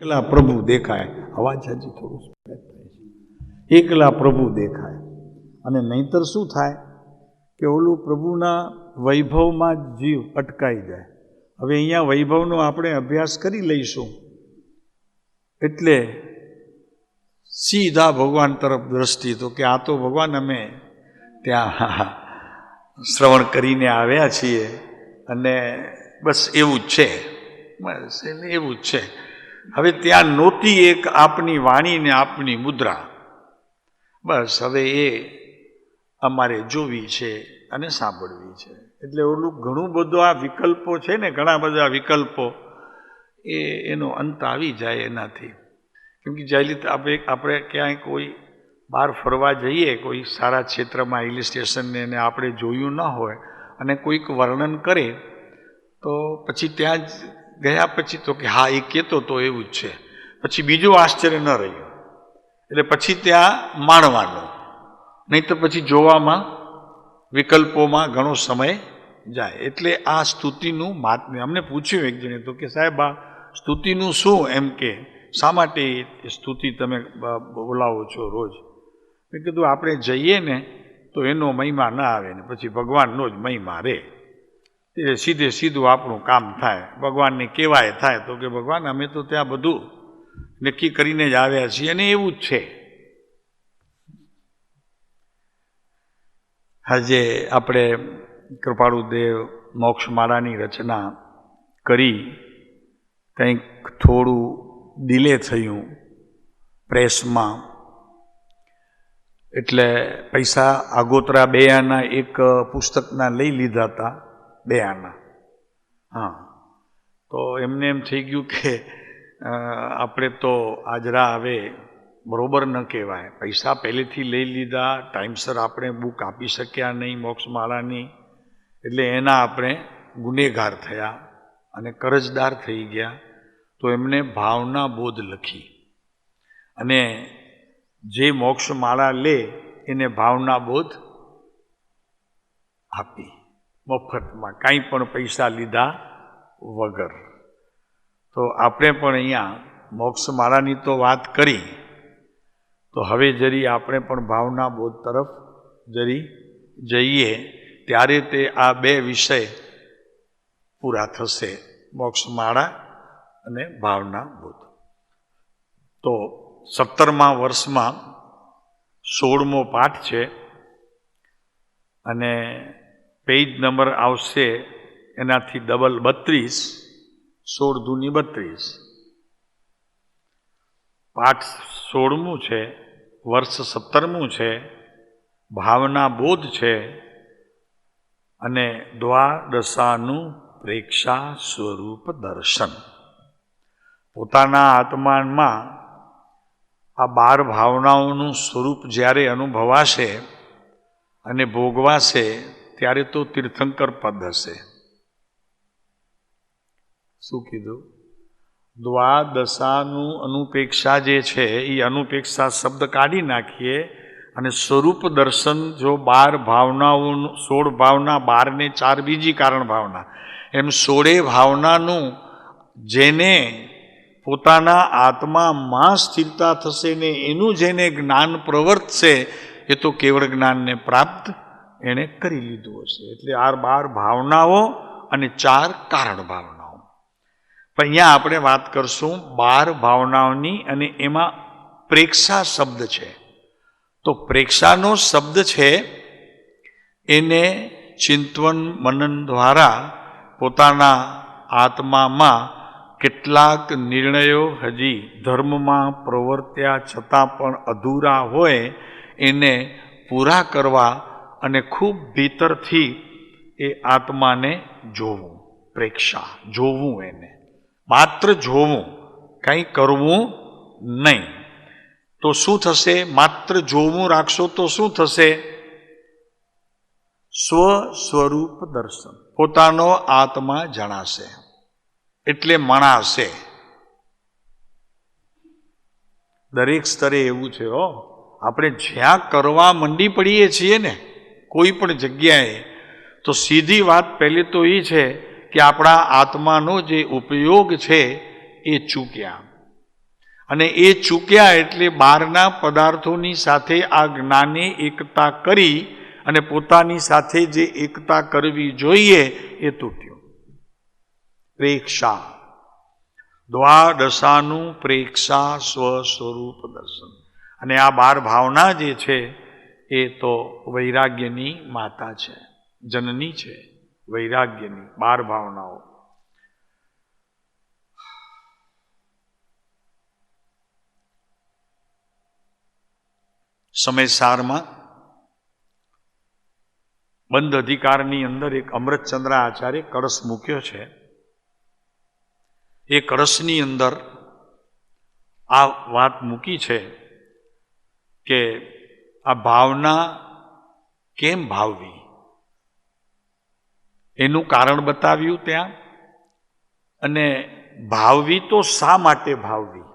એકલા પ્રભુ દેખાય. અવાજ હજી થોડું સ્પ્રેડ થાય છે. એકલા પ્રભુ દેખાય. અને નહીંતર શું થાય કે ઓલું પ્રભુના વૈભવમાં જીવ અટકાઈ જાય. હવે અહીંયા વૈભવનો આપણે અભ્યાસ કરી લઈશું એટલે સીધા ભગવાન તરફ દ્રષ્ટિ. તો કે આ તો ભગવાન અમે ત્યાં શ્રવણ કરીને આવ્યા છીએ અને બસ એવું જ છે, બસ એવું જ છે. હવે ત્યાં નહોતી એક આપની વાણી ને આપની મુદ્રા, બસ હવે એ અમારે જોવી છે અને સાંભળવી છે. એટલે ઓલું ઘણું બધું આ વિકલ્પો છે ને, ઘણા બધા વિકલ્પો એનો અંત આવી જાય એનાથી. કેમ કે જ્યારે આપણે ક્યાંય કોઈ બહાર ફરવા જઈએ, કોઈ સારા ક્ષેત્રમાં હિલ સ્ટેશનને એને આપણે જોયું ન હોય અને કોઈક વર્ણન કરે તો પછી ત્યાં જ ગયા પછી તો કે હા એ કહેતો તો એવું જ છે, પછી બીજું આશ્ચર્ય ન રહ્યું. એટલે પછી ત્યાં માણવાનું, નહીં તો પછી જોવામાં વિકલ્પોમાં ઘણો સમય જાય. એટલે આ સ્તુતિનું મહાત્મ્ય અમને પૂછ્યું એક જણે તો કે સાહેબ આ સ્તુતિનું શું, એમ કે શા માટે સ્તુતિ તમે બોલાવો છો રોજ? મેં કીધું આપણે જઈએ ને તો એનો મહિમા ના આવે ને પછી ભગવાનનો જ મહિમા રહે. એટલે સીધે સીધું આપણું કામ થાય. ભગવાનને કહેવાય થાય તો કે ભગવાન અમે તો ત્યાં બધું નક્કી કરીને જ આવ્યા છીએ અને એવું જ છે. આજે આપણે કૃપાળુદેવ મોક્ષમાળાની રચના કરી, કંઈક થોડું ડિલે થયું પ્રેસમાં, એટલે પૈસા આગોતરા 2 આના એક પુસ્તકના લઈ લીધા હતા, 2 આના. હા, તો એમને એમ થઈ ગયું કે આપણે તો આજરા હવે બરોબર ન કહેવાય. પૈસા પહેલેથી લઈ લીધા, ટાઈમસર આપણે બુક આપી શક્યા નહીં મોક્ષમાળાની, એટલે એના આપણે ગુનેગાર થયા અને કરજદાર થઈ ગયા. તો એમને ભાવના બોધ લખી અને જે મોક્ષમાળા લે એને ભાવના બોધ આપી મફતમાં, કાંઈ પણ પૈસા લીધા વગર. તો આપણે પણ અહીંયા મોક્ષમાળાની તો વાત કરી, તો હવે જરી આપણે પણ ભાવના બોધ તરફ જરી જઈએ ત્યારે તે આ 2 વિષય પૂરા થશે, મોક્ષમાળા અને ભાવના બોધ. તો 17મા વર્ષમાં 16મો પાઠ છે અને પેજ નંબર આવશે એનાથી ડબલ 32, 16 દૂની 32. પાઠ 16મું છે, વર્ષ 17મું છે, ભાવના બોધ છે અને દ્વાદશાનું પ્રેક્ષા સ્વરૂપ દર્શન. પોતાના આત્મામાં આ 12 ભાવનાઓનું સ્વરૂપ જ્યારે અનુભવાશે અને ભોગવાશે ત્યારે તો તીર્થંકર પદ હશે. શું કીધું? દ્વાદશાનું અનુપેક્ષા જે છે એ અનુપેક્ષા શબ્દ કાઢી નાખીએ અને સ્વરૂપ દર્શન જો 12 ભાવનાઓનું, 16 ભાવના, 12 ને 4 બીજી કારણ ભાવના, એમ 16 ભાવનાનું જેને પોતાના આત્મામાં સ્થિરતા થશે ને એનું જેને જ્ઞાન પ્રવર્તશે એ તો કેવળ જ્ઞાનને પ્રાપ્ત એણે કરી લીધું હશે. એટલે આ 12 ભાવનાઓ અને 4 કારણ ભાવનાઓ. પણ અહીંયા આપણે વાત કરશું 12 ભાવનાઓની અને એમાં પ્રેક્ષા શબ્દ છે. તો પ્રેક્ષાનો શબ્દ છે એને ચિંતન મનન દ્વારા પોતાના આત્મામાં કેટલાક નિર્ણયો હજી ધર્મમાં પ્રવર્ત્યા છતાં પણ અધૂરા હોય એને પૂરા કરવા અને ખૂબ ભીતરથી એ આત્માને જોવું. પ્રેક્ષા, જોવું, એને માત્ર જોવું, કંઈ કરવું નહીં. તો શું થશે? માત્ર જોવું રાખશો તો શું થશે? સ્વ સ્વરૂપ દર્શન, પોતાનો આત્મા જણાશે એટલે મણાશે. દરેક સ્તરે એવું છે. આપણે જ્યાં કરવા મંડી પડીએ છીએ ને કોઈ પણ જગ્યાએ, તો સીધી વાત પહેલી તો એ છે કે આપણા આત્માનો જે ઉપયોગ છે એ ચૂક્યા. અને એ ચૂક્યા એટલે બહારના પદાર્થોની સાથે આ જ્ઞાને એકતા કરી અને પોતાની સાથે જે એકતા કરવી જોઈએ એ તૂટ્યું. પ્રેક્ષા દ્વાદશાનું પ્રેક્ષા સ્વસ્વરૂપ દર્શન. અને આ 12 ભાવના જે છે એ તો વૈરાગ્યની માતા છે, જનની છે વૈરાગ્યની 12 ભાવનાઓ. સમયસારમાં બંધ અધિકારની અંદર એક અમૃતચંદ્ર આચાર્ય કળશ મૂક્યો છે. એ કળશની અંદર આ વાત મૂકી છે કે આ ભાવના કેમ ભાવવી એનું કારણ બતાવ્યું ત્યાં. અને ભાવવી તો શા માટે ભાવવી,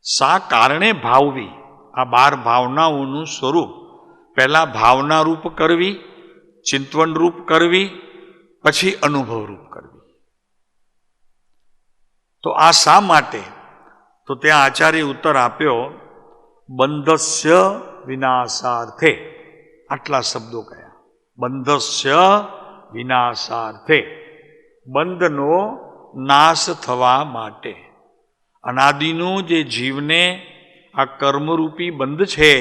શા કારણે ભાવવી, આ 12 ભાવનાઓનું સ્વરૂપ પહેલા ભાવના રૂપ કરવી, ચિંતવન રૂપ કરવી, પછી અનુભવ રૂપ કરવી. તો આ શા માટે? તો ત્યાં આચાર્ય ઉત્તર આપ્યો, બંધસ્ય વિનાશાર્થે. આટલા શબ્દો કયા? બંધસ્ય વિનાશાર્થે, બંધનો નાશ થવા માટે. અનાદિનું જે જીવને આ કર્મરૂપી બંધ છે,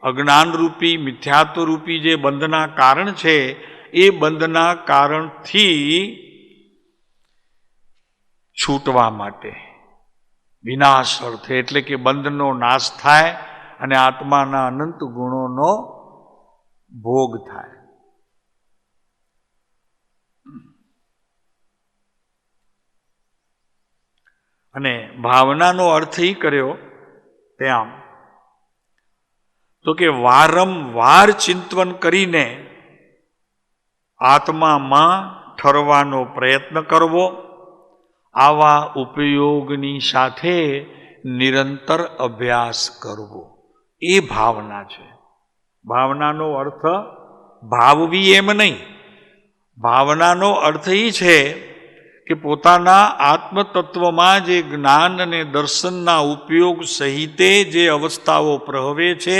અજ્ઞાનરૂપી મિથ્યાત્વરૂપી જે બંધના કારણ છે, એ બંધના કારણથી છૂટવા માટે. વિનાશ અર્થે એટલે કે બંધનો નાશ થાય અને આત્માના અનંત ગુણોનો ભોગ થાય. અને ભાવનાનો અર્થ એ કર્યો ત્યાં તો કે વારંવાર ચિંતન કરીને આત્મામાં ઠરવાનો પ્રયત્ન કરવો, આવા ઉપયોગની સાથે નિરંતર અભ્યાસ કરવો, એ ભાવના છે. ભાવનાનો અર્થ ભાવવી એમ નહીં. ભાવનાનો અર્થ એ છે કે પોતાના આત્મતત્વમાં જે જ્ઞાન અને દર્શનના ઉપયોગ સહિતે જે અવસ્થાઓ પ્રહવે છે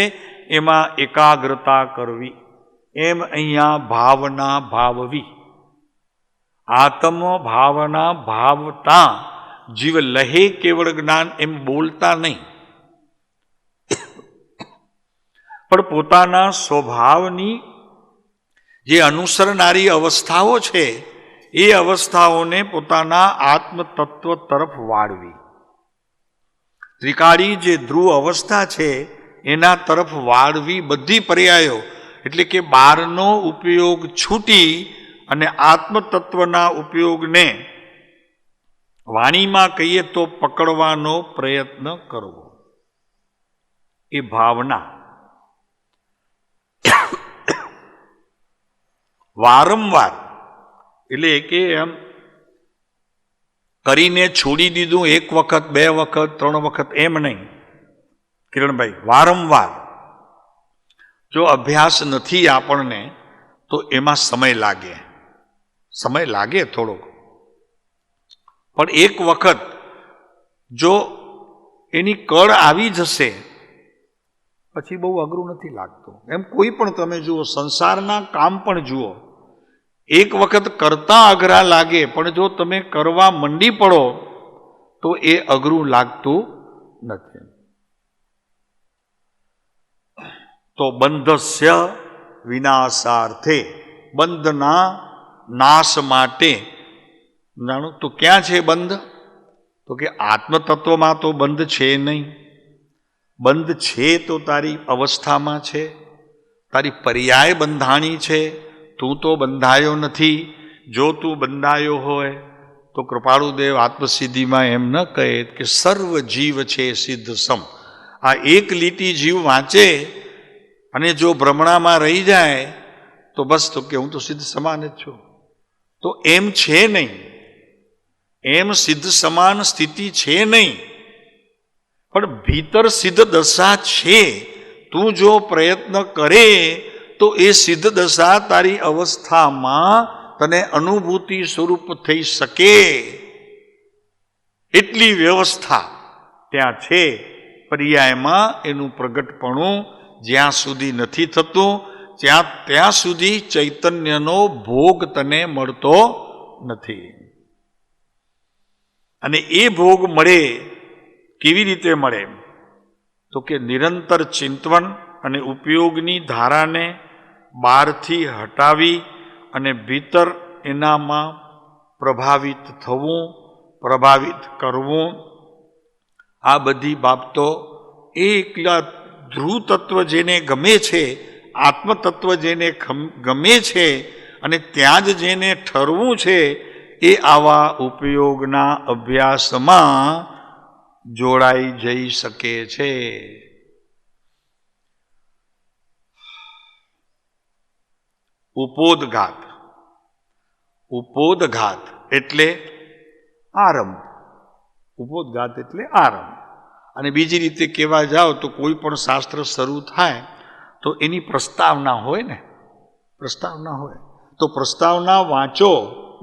એમાં એકાગ્રતા કરવી. એમ અહીંયા ભાવના ભાવવી. આત્મ ભાવના ભાવતા જીવ લહે કેવળ જ્ઞાન એમ બોલતા નહીં, પણ પોતાના સ્વભાવની જે અનુસરનારી અવસ્થાઓ છે એ અવસ્થાઓને પોતાના આત્મતત્વ તરફ વાળવી. ત્રિકાળી જે ધ્રુવ અવસ્થા છે એના તરફ વાળવી બધી પર્યાયો. એટલે કે બહારનો ઉપયોગ છૂટી અને આત્મતત્વના ઉપયોગને વાણીમાં કહીએ તો પકડવાનો પ્રયત્ન કરવો, એ ભાવના. વારંવાર એટલે કે એમ કરીને છોડી દીધું 1 વખત 2 વખત 3 વખત એમ નહીં કિરણભાઈ. વારંવાર જો અભ્યાસ નથી આપણને તો એમાં સમય લાગે થોડોક, પણ 1 વખત જો એની કળ આવી જશે પછી બહુ અઘરું નથી લાગતું. એમ કોઈ પણ તમે જુઓ, સંસારના કામ પણ જુઓ, 1 વખત કરતા અઘરા લાગે, પણ જો તમે કરવા મંડી પડો તો એ અઘરું લાગતું નથી. તો બંધસ્ય વિનાશાર્થે, બંધના નાશ માટે. જાણો તો ક્યાં છે બંધ? તો કે આત્મતત્વમાં તો બંધ છે નહીં. બંધ છે તો તારી અવસ્થામાં છે, તારી પર્યાય બંધાણી છે. તું તો બંધાયો નથી. જો તું બંધાયો હોય તો કૃપાળુદેવ આત્મસિદ્ધિમાં એમ ન કહે કે સર્વ જીવ છે સિદ્ધ સમ. આ એક લીટી જીવ વાંચે અને જો ભ્રમણામાં રહી જાય તો બસ, તો કે હું તો સિદ્ધ સમાન જ છું. તો એમ છે નહીં, એમ સિદ્ધ સમાન સ્થિતિ છે નહીં, પણ ભીતર સિદ્ધ દશા છે. તું જો પ્રયત્ન કરે તો એ સિદ્ધ દશા તારી અવસ્થામાં તને અનુભૂતિ સ્વરૂપ થઈ શકે એટલી વ્યવસ્થા ત્યાં છે, પર્યાયમાં એનું પ્રગટપણું જ્યાં સુધી નથી થતું ત્યાં સુધી ચૈતન્યનો ભોગ તને મળતો નથી. અને એ ભોગ મળે કેવી રીતે મળે? તો કે નિરંતર ચિંતન અને ઉપયોગની ધારાને બહારથી હટાવી અને ભીતર એનામાં પ્રભાવિત થવું, પ્રભાવિત કરવું, આ બધી બાબતો એ એકલા ધ્રુવ તત્વ જેને ગમે છે, આત્મતત્વ જેને ગમે છે અને ત્યાં જ જેને ઠરવું છે, એ આવા ઉપયોગના અભ્યાસમાં જોડાઈ જઈ શકે છે. ઉપોદઘાત. ઉપોદઘાત એટલે આરંભ. ઉપોદઘાત એટલે આરંભ. અને બીજી રીતે કહેવા જાઓ તો કોઈ પણ શાસ્ત્ર શરૂ થાય તો એની પ્રસ્તાવના હોય ને, પ્રસ્તાવના હોય. તો પ્રસ્તાવના વાંચો,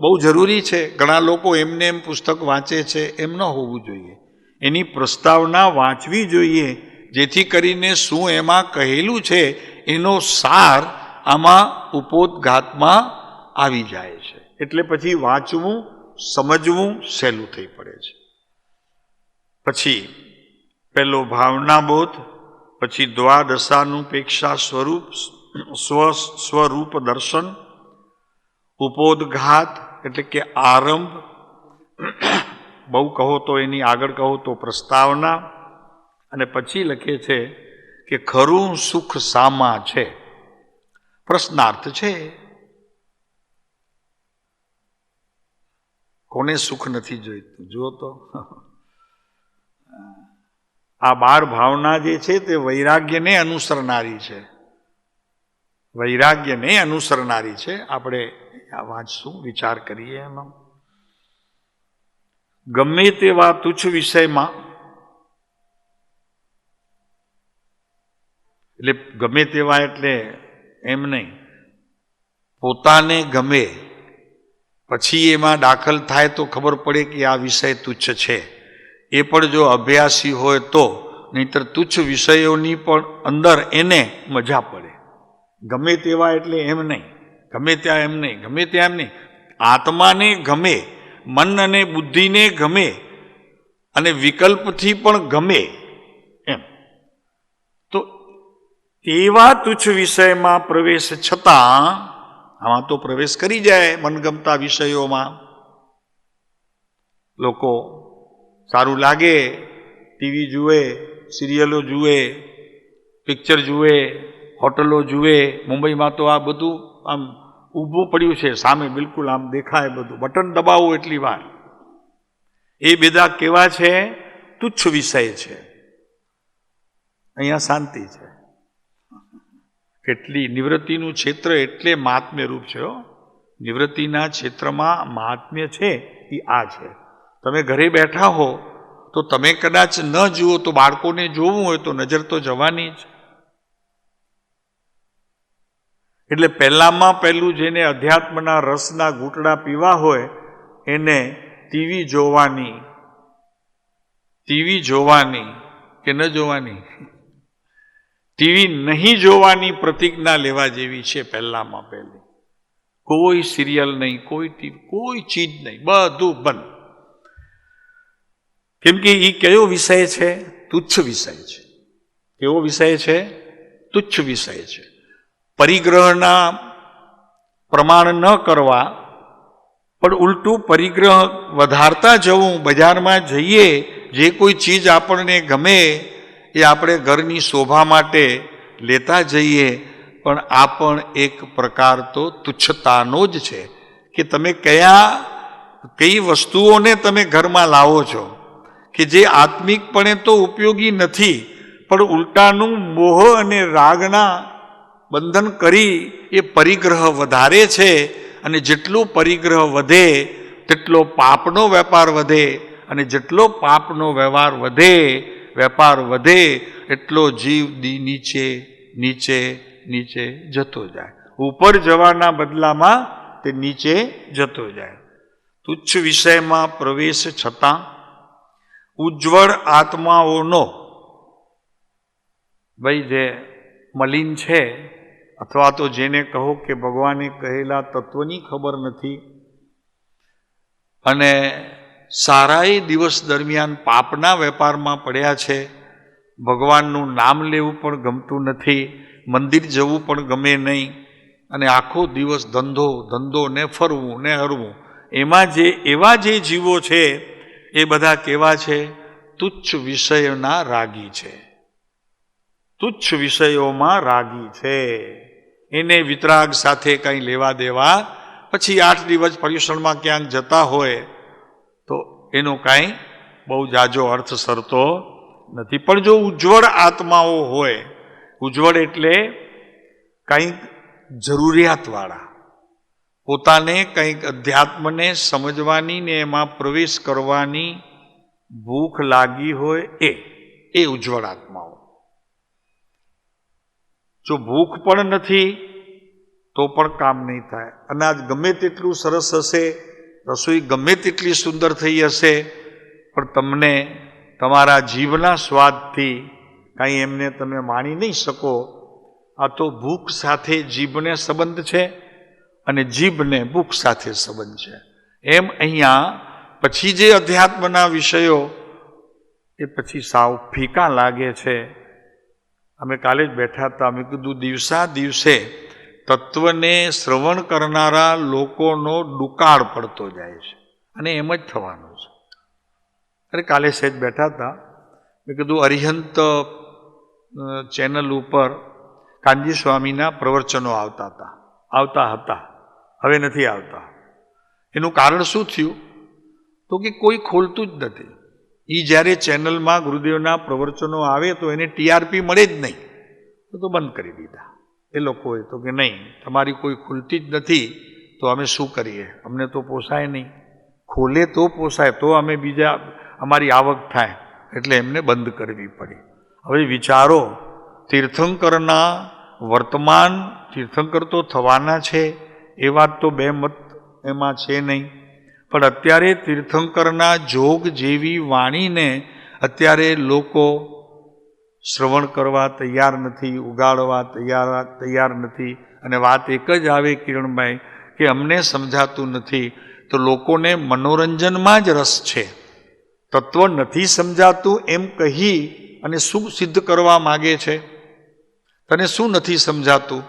બહુ જરૂરી છે. ઘણા લોકો એમને એમ પુસ્તક વાંચે છે, એમ ન હોવું જોઈએ. એની પ્રસ્તાવના વાંચવી જોઈએ, જેથી કરીને શું એમાં કહેલું છે એનો સાર આમાં ઉપોદઘાતમાં આવી જાય છે. એટલે પછી વાંચવું, સમજવું સહેલું થઈ પડે છે. પછી પહેલો ભાવનાબોધ, પછી દ્વાદશાનુપેક્ષા સ્વરૂપ સ્વરૂપ દર્શન, ઉપોદઘાત એટલે કે આરંભ, બહુ કહો તો એની આગળ કહો તો પ્રસ્તાવના, અને પછી લખે છે કે ખરું સુખ સામા છે. પ્રશ્નાર્થ છે. કોને સુખ નથી જોઈતું? જુઓ તો આ 12 ભાવના જે છે તે વૈરાગ્યને અનુસરનારી છે. વૈરાગ્યને અનુસરનારી છે. આપણે આ વાંચશું, વિચાર કરીએ એમાં. ગમે તેવા તુચ્છ વિષયમાં, એટલે ગમે તેવા એટલે એમ નહીં, પોતાને ગમે પછી એમાં દાખલ થાય તો ખબર પડે કે આ વિષય તુચ્છ છે. એ પણ જો અભ્યાસી હોય તો, નહીંતર તુચ્છ વિષયોની પણ અંદર એને મજા પડે. ગમે તેવા એટલે એમ નહીં, ગમે ત્યાં એમ નહીં, ગમે ત્યાં એમ નહીં. આત્માને ગમે, મન અને બુદ્ધિને ગમે, અને વિકલ્પથી પણ ગમે એમ. તો એવા તુચ્છ વિષયમાં પ્રવેશ છતાં આમાં તો પ્રવેશ કરી જાય મનગમતા વિષયોમાં. લોકો સારું લાગે, ટીવી જુએ, સિરિયલો જુએ, પિક્ચર જુએ, હોટલો જુએ. મુંબઈમાં તો આ બધું આમ ઊભું પડ્યું છે સામે, બિલકુલ આમ દેખાય બધું. બટન દબાવો એટલી વાર. એ બધા કેવા છે? તુચ્છ વિષય છે. અહીંયા શાંતિ છે. કેટલી નિવૃત્તિનું ક્ષેત્ર એટલે મહાત્મ્ય રૂપ છે. નિવૃત્તિના ક્ષેત્રમાં મહાત્મ્ય છે એ આ છે. તમે ઘરે બેઠા હો તો તમે કદાચ ન જુઓ તો બાળકોને જોવું હોય તો નજર તો જવાની જ. એટલે પહેલામાં પહેલું જેને અધ્યાત્મના રસના ઘૂંટડા પીવા હોય એને ટીવી જોવાની કે ન જોવાની, ટીવી નહીં જોવાની પ્રતિજ્ઞા લેવા જેવી છે. પહેલામાં પહેલી કોઈ સિરિયલ નહીં, કોઈ ટીવી, કોઈ ચીજ નહીં, બધું બંધ. કેમ કે એ કયો વિષય છે? તુચ્છ વિષય છે. કેવો વિષય છે? તુચ્છ વિષય છે. પરિગ્રહના પ્રમાણ ન કરવા, પણ ઉલટું પરિગ્રહ વધારતા જવું. બજારમાં જઈએ, જે કોઈ ચીજ આપણને ગમે એ આપણે ઘરની શોભા માટે લેતા જઈએ, પણ આ પણ એક પ્રકાર તો તુચ્છતાનો જ છે. કે તમે કઈ વસ્તુઓને તમે ઘરમાં લાવો છો કે જે આત્મિકપણે તો ઉપયોગી નથી, પણ ઉલટાનું મોહ અને રાગના બંધન કરી એ પરિગ્રહ વધારે છે. અને જેટલો પરિગ્રહ વધે તેટલો પાપનો વેપાર વધે, અને જેટલો પાપનો વેપાર વધે એટલો જીવ નીચે નીચે નીચે જતો જાય. ઉપર જવાના બદલામાં તે નીચે જતો જાય. તુચ્છ વિષયમાં પ્રવેશ છતાં ઉજ્જવળ આત્માઓનો, ભાઈ જે મલિન છે અથવા તો જેને કહો કે ભગવાને કહેલા તત્વની ખબર નથી અને સારાય દિવસ દરમિયાન પાપના વેપારમાં પડ્યા છે, ભગવાનનું નામ લેવું પણ ગમતું નથી, મંદિર જવું પણ ગમે નહીં, અને આખો દિવસ ધંધો ને ફરવું ને હરવું, એવા જે જીવો છે એ બધા કેવા છે? તુચ્છ વિષયોના રાગી છે, તુચ્છ વિષયોમાં રાગી છે. એને વિતરાગ સાથે કંઈ લેવા દેવા, પછી 8 દિવસ પર્યુષણમાં ક્યાંક જતા હોય તો એનો કાંઈ બહુ જાજો અર્થ સરતો નથી. પણ જો ઉજ્જવળ આત્માઓ હોય, ઉજ્જવળ એટલે કંઈક જરૂરિયાતવાળા, પોતાને કંઈક અધ્યાત્મને સમજવાની ને એમાં પ્રવેશ કરવાની ભૂખ લાગી હોય, એ ઉજ્જવળ આત્માઓ. જો ભૂખ પણ નથી તો પણ કામ નહીં થાય. અનાજ ગમે તેટલું સરસ હશે, રસોઈ ગમે તેટલી સુંદર થઈ હશે, પણ તમને તમારા જીભના સ્વાદથી કાંઈ એમને તમે માણી નહીં શકો. આ તો ભૂખ સાથે જીભને સંબંધ છે અને જીભને ભૂખ સાથે સંબંધ છે. એમ અહીંયા પછી જે અધ્યાત્મના વિષયો એ પછી સાવ ફીકા લાગે છે. અમે કાલે જ બેઠા હતા, અમે કીધું દિવસા દિવસે તત્વને શ્રવણ કરનારા લોકોનો દુકાળ પડતો જાય છે અને એમ જ થવાનું છે. અરે કાલે સહેજ બેઠા હતા, મેં કીધું અરિહંત ચેનલ ઉપર કાનજી સ્વામીના પ્રવચનો આવતા હતા, હવે નથી આવતા. એનું કારણ શું થયું? તો કે કોઈ ખોલતું જ નથી. એ જ્યારે ચેનલમાં ગુરુદેવના પ્રવચનો આવે તો એને ટીઆરપી મળે જ નહીં, તો બંધ કરી દીધા એ લોકોએ. તો કે નહીં, તમારી કોઈ ખુલતી જ નથી તો અમે શું કરીએ, અમને તો પોસાય નહીં, ખોલે તો પોસાય, તો અમે બીજા અમારી આવક થાય, એટલે એમને બંધ કરવી પડી. હવે વિચારો, તીર્થંકરના વર્તમાન તીર્થંકર તો થવાના છે એ વાત તો બે મત એમાં છે નહીં, પણ અત્યારે તીર્થંકરના જોગ જેવી વાણીને અત્યારે લોકો શ્રવણ કરવા તૈયાર નથી, ઉગાડવા તૈયાર નથી. અને વાત એક જ આવે કિરણભાઈ કે અમને સમજાતું નથી. તો લોકોને મનોરંજનમાં જ રસ છે, તત્વ નથી સમજાતું એમ કહી અને શું સિદ્ધ કરવા માગે છે? તને શું નથી સમજાતું?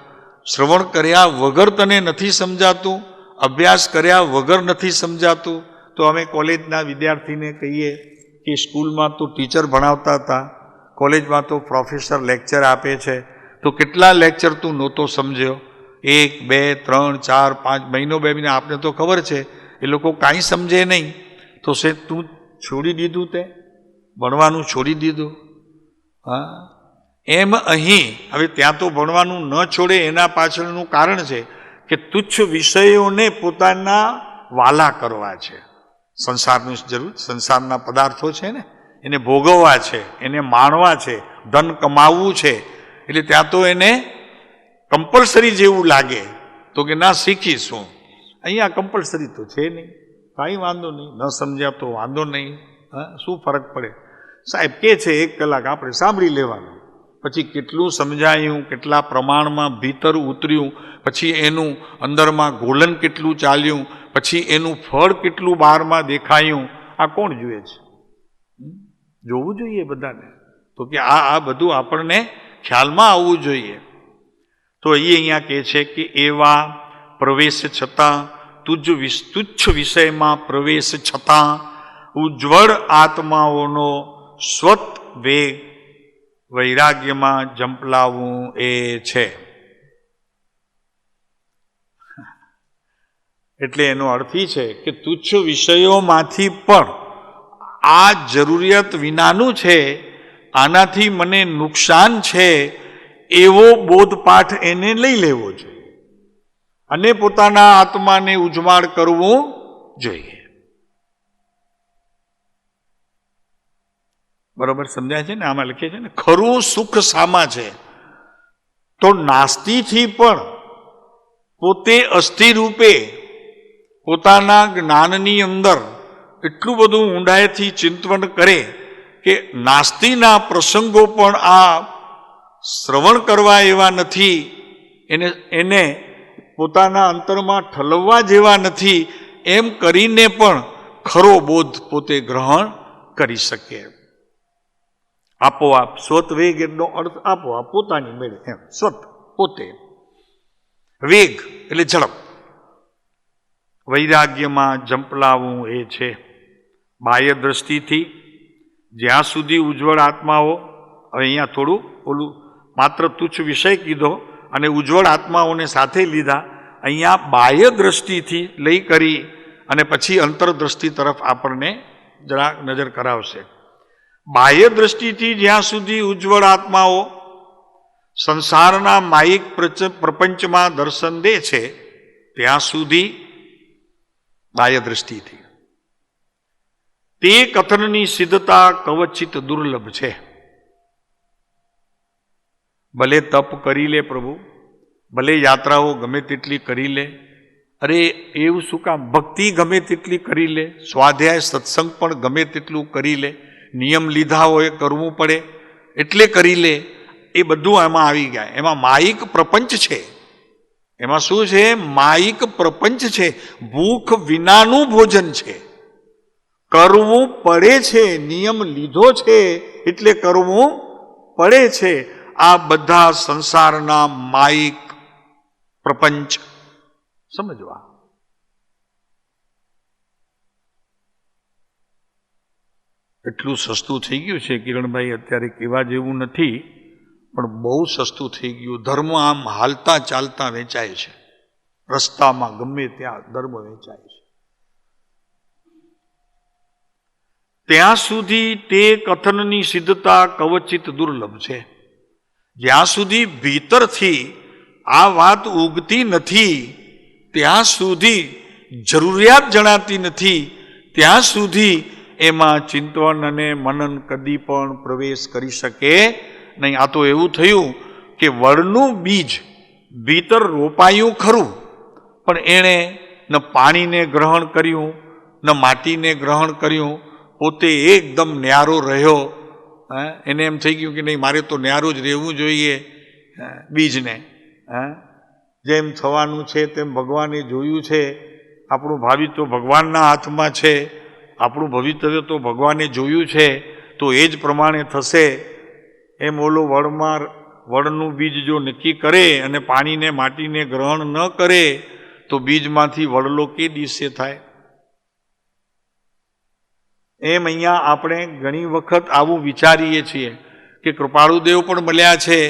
શ્રવણ કર્યા વગર તને નથી સમજાતું? અભ્યાસ કર્યા વગર નથી સમજાતું? તો અમે કોલેજના વિદ્યાર્થીને કહીએ કે સ્કૂલમાં તો ટીચર ભણાવતા હતા, કોલેજમાં તો પ્રોફેસર લેક્ચર આપે છે, તો કેટલા લેક્ચર તું નહોતો સમજ્યો? 1, 2, 3, 4, 5 મહિનો 2 મહિના આપને તો ખબર છે એ લોકો કાંઈ સમજે નહીં. તો સે તું છોડી દીધું, તે ભણવાનું છોડી દીધું? હા, એમ અહીં હવે ત્યાં તો ભણવાનું ન છોડે એના પાછળનું કારણ છે કે તુચ્છ વિષયોને પોતાના વાલા કરવા છે. સંસારની જરૂર, સંસારના પદાર્થો છે ને એને ભોગવવા છે, એને માણવા છે, ધન કમાવવું છે, એટલે ત્યાં તો એને કમ્પલસરી જેવું લાગે. તો કે ના શીખીશું. અહીંયા કમ્પલસરી તો છે નહીં, કાંઈ વાંધો નહીં, ન સમજ્યા તો વાંધો નહીં, હા શું ફરક પડે? સાહેબ કે છે 1 કલાક આપણે સાંભળી લેવાનું, પછી કેટલું સમજાયું, કેટલા પ્રમાણમાં ભીતર ઉતર્યું, પછી એનું અંદરમાં ગોલન કેટલું ચાલ્યું, પછી એનું ફળ કેટલું બહારમાં દેખાયું, આ કોણ જુએ છે? જોવું જોઈએ બધાને. તો કે આ બધું આપણને ખ્યાલમાં આવવું જોઈએ. તો અહીંયા કહે છે કે એવા પ્રવેશ છતાં, તુચ્છ વિષયમાં પ્રવેશ છતાં ઉજ્જવળ આત્માઓનો સ્વત વેગ વૈરાગ્યમાં ઝંપલાવવું એ છે. એટલે એનો અર્થ એ છે કે તુચ્છ વિષયોમાંથી પણ આ જરૂરિયાત વિનાનું છે, આનાથી મને નુકસાન છે એવો બોધપાઠ એને લઈ લેવો જોઈએ અને પોતાના આત્માને ઉજ્જવળ કરવું જોઈએ. બરોબર સમજાય છે ને? આમાં લખે છે ને, ખરું સુખ સામા છે તો નાસ્તિથી પણ પોતે અસ્થિ રૂપે પોતાના જ્ઞાનની અંદર એટલું બધું ઊંડાઈથી ચિંતન કરે કે નાસ્તિના પ્રસંગો પણ આ શ્રવણ કરવા એવા નથી, એને પોતાના અંતરમાં ઠલવવા જેવા નથી, એમ કરીને પણ ખરો બોધ પોતે ગ્રહણ કરી શકે. આપોઆપ સ્વત વેગ એનો અર્થ આપોઆપ પોતાની મેળે, એમ સ્વત પોતે. વેગ એટલે ઝડપ. વૈરાગ્યમાં ઝંપલાવું એ છે. બાહ્ય દ્રષ્ટિથી જ્યાં સુધી ઉજ્જવળ આત્માઓ, હવે અહીંયા થોડું ઓલું માત્ર તુચ્છ વિષય કીધો અને ઉજ્જવળ આત્માઓને સાથે લીધા. અહીંયા બાહ્ય દ્રષ્ટિથી લઈ કરી અને પછી અંતરદ્રષ્ટિ તરફ આપણને જરા નજર કરાવશે. બાહ્ય દ્રષ્ટિથી જ્યાં સુધી ઉજ્જવળ આત્માઓ સંસારના માયિક પ્રપંચમાં દર્શન દે છે ત્યાં સુધી બાહ્ય દ્રષ્ટિથી તે કથનની સિદ્ધતા કવચિત દુર્લભ છે. ભલે તપ કરી લે પ્રભુ, ભલે યાત્રાઓ ગમે તેટલી કરી લે, અરે એવું શું કામ, ભક્તિ ગમે તેટલી કરી લે, સ્વાધ્યાય સત્સંગ પણ ગમે તેટલું કરી લે, નિયમ લીધા હોય કરવું પડે એટલે કરી લે, એ બધું એમાં આવી ગયા. એમાં માયિક પ્રપંચ છે. એમાં શું છે? માયિક પ્રપંચ છે. ભૂખ વિનાનું ભોજન છે. કરવું પડે છે, નિયમ લીધો છે એટલે કરવું પડે છે. આ બધા સંસારના માયિક પ્રપંચ સમજવા. એટલું સસ્તું થઈ ગયું છે કિરણભાઈ, અત્યારે કહેવા જેવું નથી, પણ બહુ સસ્તું થઈ ગયું. ધર્મ આમ હાલતા ચાલતા વેચાય છે, રસ્તામાં ગમે ત્યાં ધર્મ વેચાય છે. ત્યાં સુધી તે કથનની સિદ્ધતા કવચિત દુર્લભ છે. જ્યાં સુધી ભીતરથી આ વાત ઉગતી નથી, ત્યાં સુધી જરૂરિયાત જણાતી નથી, ત્યાં સુધી એમાં ચિંતન અને મનન કદી પણ પ્રવેશ કરી શકે નહીં. આ તો એવું થયું કે વડનું બીજ ભીતર રોપાયું ખરું, પણ એણે ન પાણીને ગ્રહણ કર્યું, ન માટીને ગ્રહણ કર્યું, પોતે એકદમ ન્યારો રહ્યો. એને એમ થઈ ગયું કે નહીં, મારે તો ન્યારું જ રહેવું જોઈએ બીજને. જેમ થવાનું છે તેમ ભગવાને જોયું છે. આપણું ભાવિ તો ભગવાનના હાથમાં છે, આપણું ભવિતવ્ય તો ભગવાને જોયું છે, તો એ જ પ્રમાણે થશે. એમ ઓલો વડનું બીજ જો નક્કી કરે અને પાણીને માટીને ગ્રહણ ન કરે તો બીજમાંથી વડલો કે દિવસે થાય. એમ અહીંયા આપણે ઘણી વખત આવું વિચારીએ છીએ કે કૃપાળુદેવ પણ મળ્યા છે,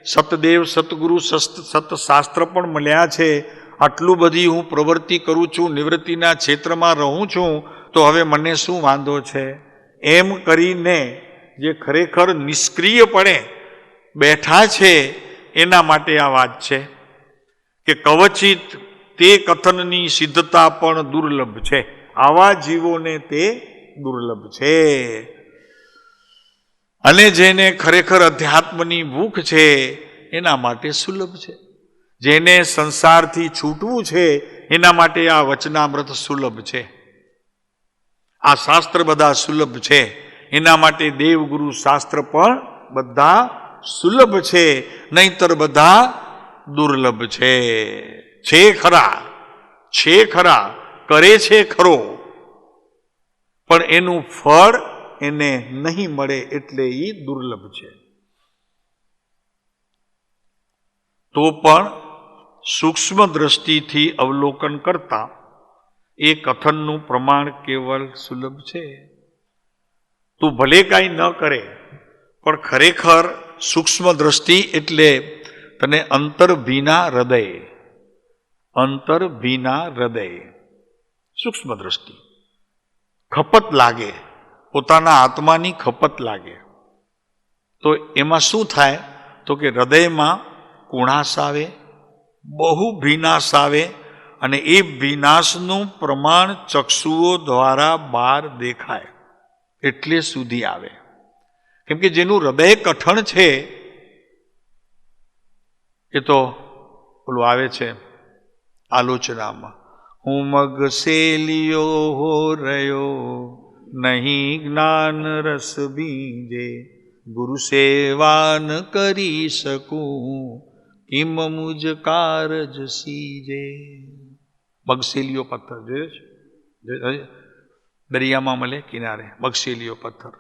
સતદેવ સતગુરુ સતશાસ્ત્ર પણ મળ્યા છે, આટલું બધી હું પ્રવૃત્તિ કરું છું, નિવૃત્તિના ક્ષેત્રમાં રહું છું, તો હવે મને શું વાંધો છે? એમ કરીને જે ખરેખર નિષ્ક્રિયપણે બેઠા છે એના માટે આ વાત છે કે કવચિત તે કથનની સિદ્ધતા પણ દુર્લભ છે. આવા જીવોને તે દુર્લભ છે. અને જેને ખરેખર અધ્યાત્મની ભૂખ છે એના માટે સુલભ છે. જેને સંસારથી છૂટવું છે એના માટે આ વચનામૃત સુલભ છે. આ શાસ્ત્ર બધા સુલભ છે. એના માટે દેવગુરુ શાસ્ત્ર પણ બધા સુલભ છે, નહીતર બધા દુર્લભ છે. છે ખરા, કરે છે ખરો, પણ એનું ફળ એને નહીં મળે એટલે એ દુર્લભ છે. તો પણ સૂક્ષ્મ દ્રષ્ટિથી અવલોકન કરતા એ કથનનું પ્રમાણ કેવલ સુલભ છે. તું ભલે કાંઈ ન કરે પણ ખરેખર સૂક્ષ્મ દ્રષ્ટિ એટલે તને અંતરભીના હૃદય, સૂક્ષ્મ દ્રષ્ટિ ખપત લાગે, પોતાના આત્માની ખપત લાગે. તો એમાં શું થાય? તો કે હૃદયમાં કુણાશ આવે, બહુ ભીનાશ આવે, અને એ ભીનાશનું પ્રમાણ ચક્ષુઓ દ્વારા બહાર દેખાય એટલે સુધી આવે. કેમ કે જેનું હૃદય કઠણ છે એ તો ઓલું આવે છે આલોચનામાં, હું મગ સેલિયો હો રહ્યો નહીં જ્ઞાન રસ બીજે, ગુરુ સેવા ન કરી શકું, કિમ મુજ કારજ સીજે. બગસેલીઓ પથ્થર જોયો છે? દરિયામાં મળે કિનારે બગસેલીઓ પથ્થર.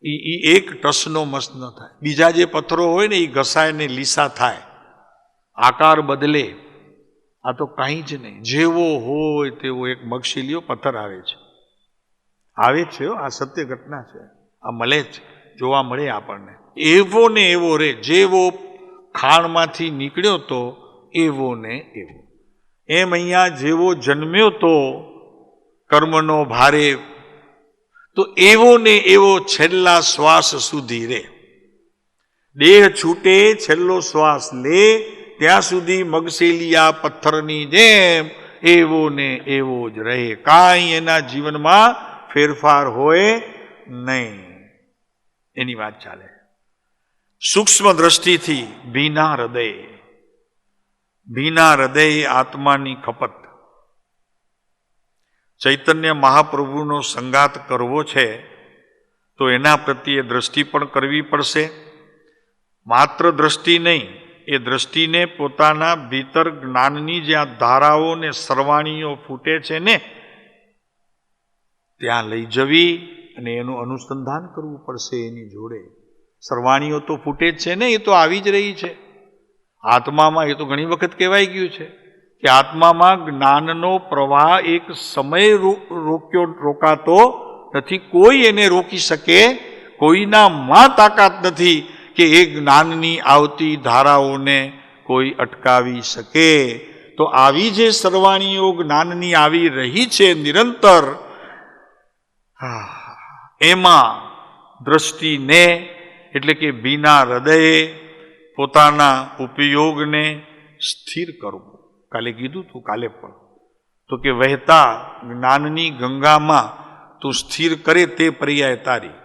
એ એક ટસનો મસ ન થાય. બીજા જે પથ્થરો હોય ને એ ઘસાય ને લીસા થાય, આકાર બદલે. આ તો કાંઈ જ નહીં, જેવો હોય તેવો એક બગસેલીઓ પથ્થર આવે છે. આવે છે, આ સત્ય ઘટના છે, આ મળે જ, જોવા મળે આપણને. એવો ને એવો રે, જેવો ખાણમાંથી નીકળ્યો તો એવો ને એવો. એમ અહીંયા જેવો જન્મ્યો તો કર્મનો ભારે, તો એવો ને એવો છેલ્લા શ્વાસ સુધી રે. દેહ છૂટે છેલ્લો શ્વાસ લે ત્યાં સુધી મગસેલિયા પથ્થરની જેમ એવો ને એવો જ રહે. કાંઈ એના જીવનમાં ફેરફાર હોય નહીં. એની વાત ચાલે. સૂક્ષ્મ દ્રષ્ટિથી ભીના હૃદય, ભીના હૃદય આત્માની ખપત. ચૈતન્ય મહાપ્રભુનો સંગાત કરવો છે તો એના પ્રત્યે દ્રષ્ટિ પણ કરવી પડશે. માત્ર દ્રષ્ટિ નહીં, એ દ્રષ્ટિને પોતાના ભીતર જ્ઞાનની જ્યાં ધારાઓ ને સરવાણીઓ ફૂટે છે ને ત્યાં લઈ જવી અને એનું અનુસંધાન કરવું પડશે. એની જોડે સરવાણીઓ તો ફૂટે જ છે ને, એ તો આવી જ રહી છે આત્મામાં. એ તો ઘણી વખત કહેવાય ગયું છે કે આત્મામાં જ્ઞાનનો પ્રવાહ એક સમય રોકાતો નથી. કોઈ એને રોકી શકે, કોઈનામાં તાકાત નથી કે એ જ્ઞાનની આવતી ધારાઓને કોઈ અટકાવી શકે. તો આવી જે સરવાણીઓ જ્ઞાનની આવી રહી છે નિરંતર, એમાં દ્રષ્ટિને એટલે કે ભીના હૃદયે પોતાના ઉપયોગને સ્થિર કરવું. કાલે કીધું તું, કાલે પણ તો કે વહેતા જ્ઞાનની ગંગામાં તું સ્થિર કરે તે પર્યાય તારી.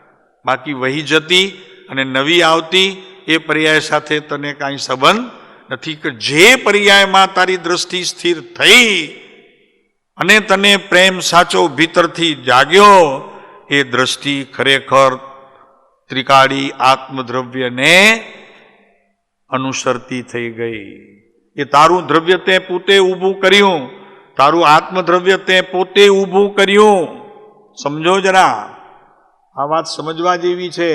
બાકી વહી જતી અને નવી આવતી એ પર્યાય સાથે તને કાંઈ સંબંધ નથી. કે જે પર્યાયમાં તારી દ્રષ્ટિ સ્થિર થઈ અને તને પ્રેમ સાચો ભીતરથી જાગ્યો, એ દ્રષ્ટિ ખરેખર ત્રિકાળી આત્મદ્રવ્યને અનુસરતી થઈ ગઈ. એ તારું દ્રવ્ય તે પોતે ઊભું કર્યું, તારું આત્મદ્રવ્ય તે પોતે ઊભું કર્યું. સમજો જરા, આ વાત સમજવા જેવી છે.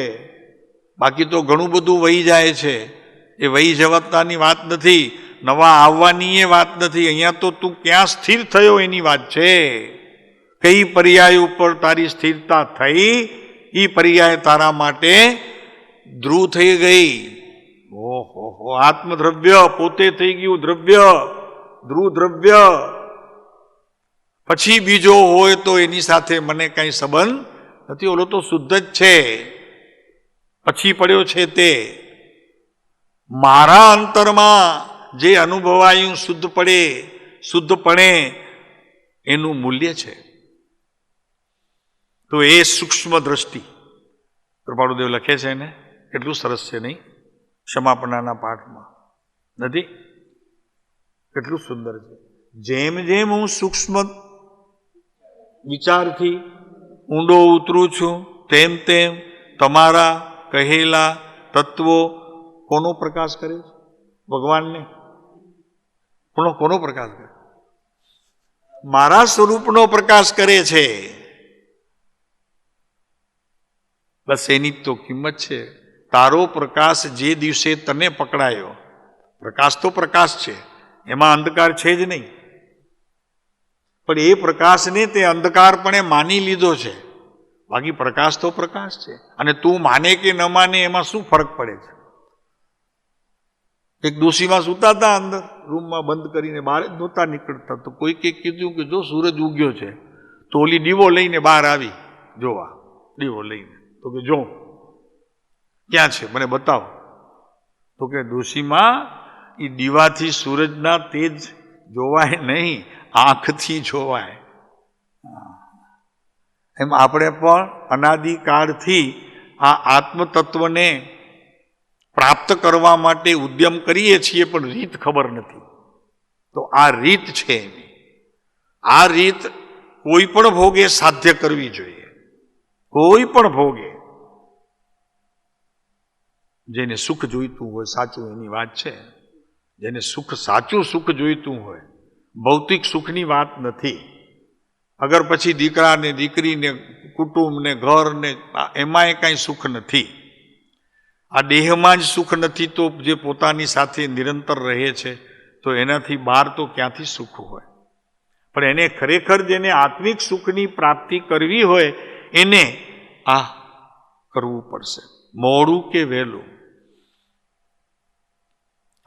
બાકી તો ઘણું બધું વહી જાય છે, એ વહી જવાતાની વાત નથી, નવા આવવાની એ વાત નથી. અહીંયા તો તું ક્યાં સ્થિર થયો એની વાત છે. કઈ પર્યાય ઉપર તારી સ્થિરતા થઈ, એ પર્યાય તારા માટે ધ્રુવ થઈ ગઈ. ઓહો, આત્મદ્રવ્ય પોતે થઈ ગયું દ્રવ્ય, ધ્રુવ દ્રવ્ય. પછી બીજો હોય તો એની સાથે મને કઈ સંબંધ નથી, ઓલો તો શુદ્ધ જ છે. પછી પડ્યો છે તે મારા અંતરમાં જે અનુભવાયું શુદ્ધપણે એનું મૂલ્ય છે. તો એ સૂક્ષ્મ દ્રષ્ટિ કૃપાળુદેવ લખે છે ને, કેટલું સરસ છે નહીં? ક્ષમાપણાના પાઠમાં નથી? કેટલું સુંદર છે. જેમ જેમ હું સૂક્ષ્મ વિચારથી ઊંડો ઉતરું છું તેમ તેમ તમારા કહેલા તત્વો કોનો પ્રકાશ કરે છે? ભગવાનને. કોનો પ્રકાશ કરે? મારા સ્વરૂપનો પ્રકાશ કરે છે. બસ એની તો કિંમત છે. તારો પ્રકાશ જે દિવસે તને પકડાયો, પ્રકાશ તો પ્રકાશ છે, એમાં અંધકાર છે જ નહીં, પણ એ પ્રકાશને તે અંધકારપણે માની લીધો છે. બાકી પ્રકાશ તો પ્રકાશ છે. અને તું માને કે ન માને એમાં શું ફરક પડે છે? એક ડોશીમાં સૂતા હતા અંદર રૂમમાં બંધ કરીને, બહાર જ નહોતા નીકળતા. તો કોઈકે કીધું કે જો સૂરજ ઉગ્યો છે, તો ઓલી દીવો લઈને બહાર આવી જોવા, દીવો લઈને. તો કે જો ક્યાં છે, મને બતાવો. તો કે ડોશીમાં એ દીવાથી સૂરજના તેજ જોવાય નહીં, આંખથી જોવાય. એમ આપણે પણ અનાદિકાળથી આ આત્મતત્વને પ્રાપ્ત કરવા માટે ઉદ્યમ કરીએ છીએ, પણ રીત ખબર નથી. તો આ રીત છે. આ રીત કોઈ પણ ભોગે સાધ્ય કરવી જોઈએ. કોઈ પણ ભોગે જેને સુખ જોઈતું હોય સાચું એની વાત છે. જેને સુખ સાચું સુખ જોઈતું હોય, ભૌતિક સુખની વાત નથી. અગર પછી દીકરા ને દીકરી ને કુટુંબ ને ઘર ને એમાં કાંઈ સુખ નથી. આ દેહમાં જ સુખ નથી તો જે પોતાની સાથે નિરંતર રહે છે તો એનાથી બહાર તો ક્યાંથી સુખ હોય. પણ એને ખરેખર જેને આત્મિક સુખની પ્રાપ્તિ કરવી હોય એને આ કરવું પડશે, મોડું કે વહેલું.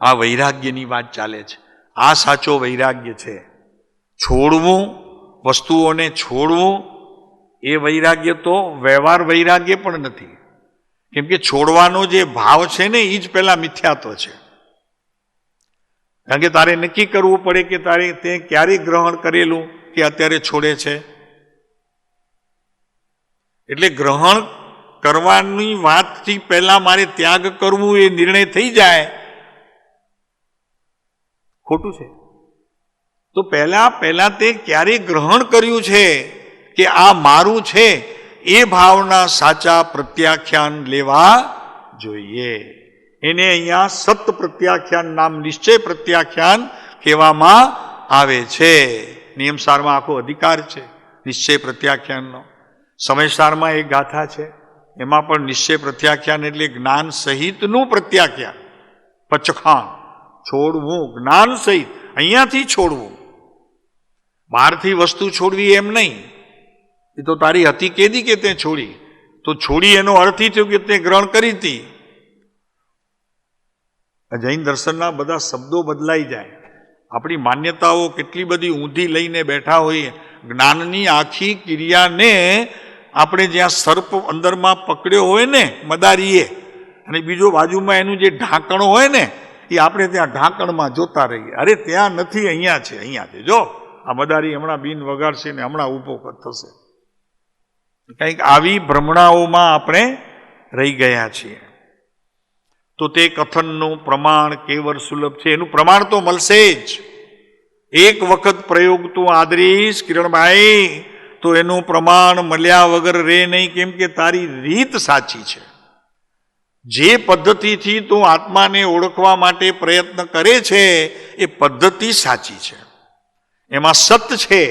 આ વૈરાગ્યની વાત ચાલે છે. આ સાચો વૈરાગ્ય છે. છોડવું, વસ્તુઓને છોડવું એ વૈરાગ્ય તો વ્યવહાર વૈરાગ્ય પણ નથી. કેમ કે છોડવાનો જે ભાવ છે ને એ જ પેલા મિથ્યાત્વ છે. કારણ કે તારે નક્કી કરવું પડે કે તારે તે ક્યારે ગ્રહણ કરેલું કે અત્યારે છોડે છે. એટલે ગ્રહણ કરવાની વાતથી પહેલા મારે ત્યાગ કરવું એ નિર્ણય થઈ જાય, ખોટું છે. તો પહેલા તે ક્યારે ગ્રહણ કર્યું છે કે આ મારું છે એ ભાવના સાચા પ્રત્યાખ્યાન લેવા જોઈએ. એને અહીંયા સત પ્રત્યાખ્યાન નામ નિશ્ચય પ્રત્યાખ્યાન કહેવામાં આવે છે. નિયમસારમાં આખો અધિકાર છે નિશ્ચય પ્રત્યાખ્યાનનો. સમયસારમાં એક ગાથા છે એમાં પણ નિશ્ચય પ્રત્યાખ્યાન એટલે જ્ઞાન સહિતનું પ્રત્યાખ્યાન. પચખાણ છોડવું જ્ઞાન સહિત, અહીંયાથી છોડવું, બહારથી વસ્તુ છોડવી એમ નહીં. એ તો તારી હતી કેદી કે તે છોડી, તો છોડી એનો અર્થ એ થયો કે તે ગ્રહણ કરી હતી. જૈન દર્શનના બધા શબ્દો બદલાઈ જાય. આપણી માન્યતાઓ કેટલી બધી ઊંધી લઈને બેઠા હોઈએ. જ્ઞાનની આખી ક્રિયાને આપણે જ્યાં સર્પ અંદરમાં પકડ્યો હોય ને મદારીએ, અને બીજો બાજુમાં એનું જે ઢાંકણ હોય ને એ આપણે ત્યાં ઢાંકણમાં જોતા રહીએ. અરે ત્યાં નથી, અહીંયા છે, અહીંયા છે. જો આ મદારી હમણાં બીન વગાડશે ને હમણાં ઊભો થશે. કંઈક આવી ભ્રમણાઓમાં આપણે રહી ગયા છીએ. તો તે કથનનું પ્રમાણ કેવળ સુલભ છે. એનું પ્રમાણ તો મળશે જ. એક વખત પ્રયોગ તું આદરીશ કિરણભાઈ તો એનું પ્રમાણ મળ્યા વગર રે નહીં. કેમ કે તારી રીત સાચી છે. જે પદ્ધતિથી તું આત્માને ઓળખવા માટે પ્રયત્ન કરે છે એ પદ્ધતિ સાચી છે. એમાં સત છે.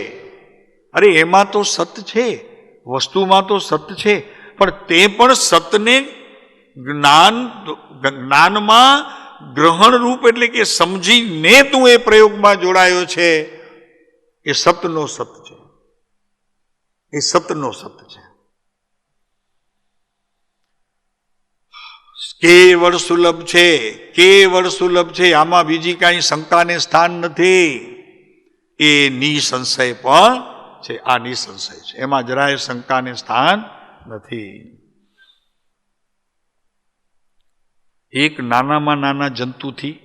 અરે એમાં તો સત છે, વસ્તુમાં તો સત છે, પણ તે પણ સતને જ્ઞાનમાં ગ્રહણ રૂપ એટલે કે સમજીને તું એ પ્રયોગમાં જોડાયો છે. એ સતનો સત છે. એ સતનો સત છે. કેવળ સુલભ છે, કેવળ સુલભ છે. આમાં બીજી કાંઈ શંકાને સ્થાન નથી. એ નિસંશય પણ છે. આ નિસંશય છે, એમાં જરાય શંકાને સ્થાન નથી. એક નાનામાં નાના જંતુથી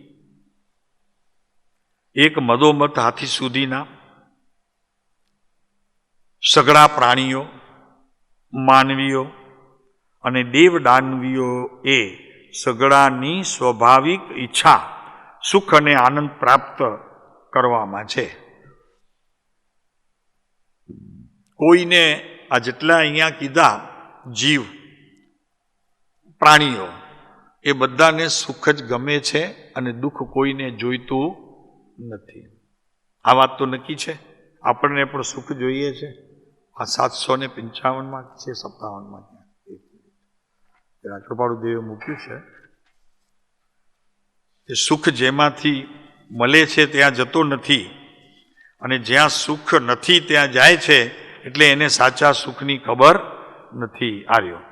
એક મદોમત હાથી સુધીના સઘળા પ્રાણીઓ, માનવીઓ અને દેવ દાનવીઓ એ સઘળાની સ્વાભાવિક ઈચ્છા સુખ અને આનંદ પ્રાપ્ત કરવામાં છે. કોઈને આ જેટલા અહીંયા કીધા જીવ પ્રાણીઓ એ બધાને સુખ જ ગમે છે અને દુઃખ કોઈને જોઈતું નથી. આ વાત તો નક્કી છે. આપણને પણ સુખ જોઈએ છે. આ 755 છે 57 કૃપાળુ દેવે મૂક્યું છે કે સુખ જેમાંથી મળે છે ત્યાં જતો નથી, અને જ્યાં સુખ નથી ત્યાં જાય છે, એટલે એને સાચા સુખની ખબર નથી. આવ્યો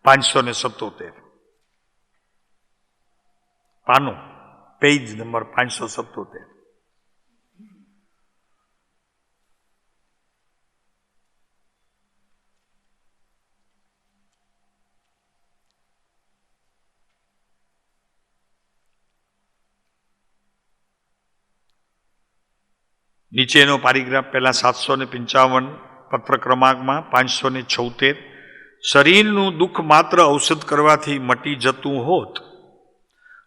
577 પાનું, પેજ નંબર 577. નીચેનો પારિગ્રાફ પહેલા 755 પત્ર ક્રમાંકમાં 576. શરીરનું દુઃખ માત્ર ઔષધ કરવાથી મટી જતું હોત,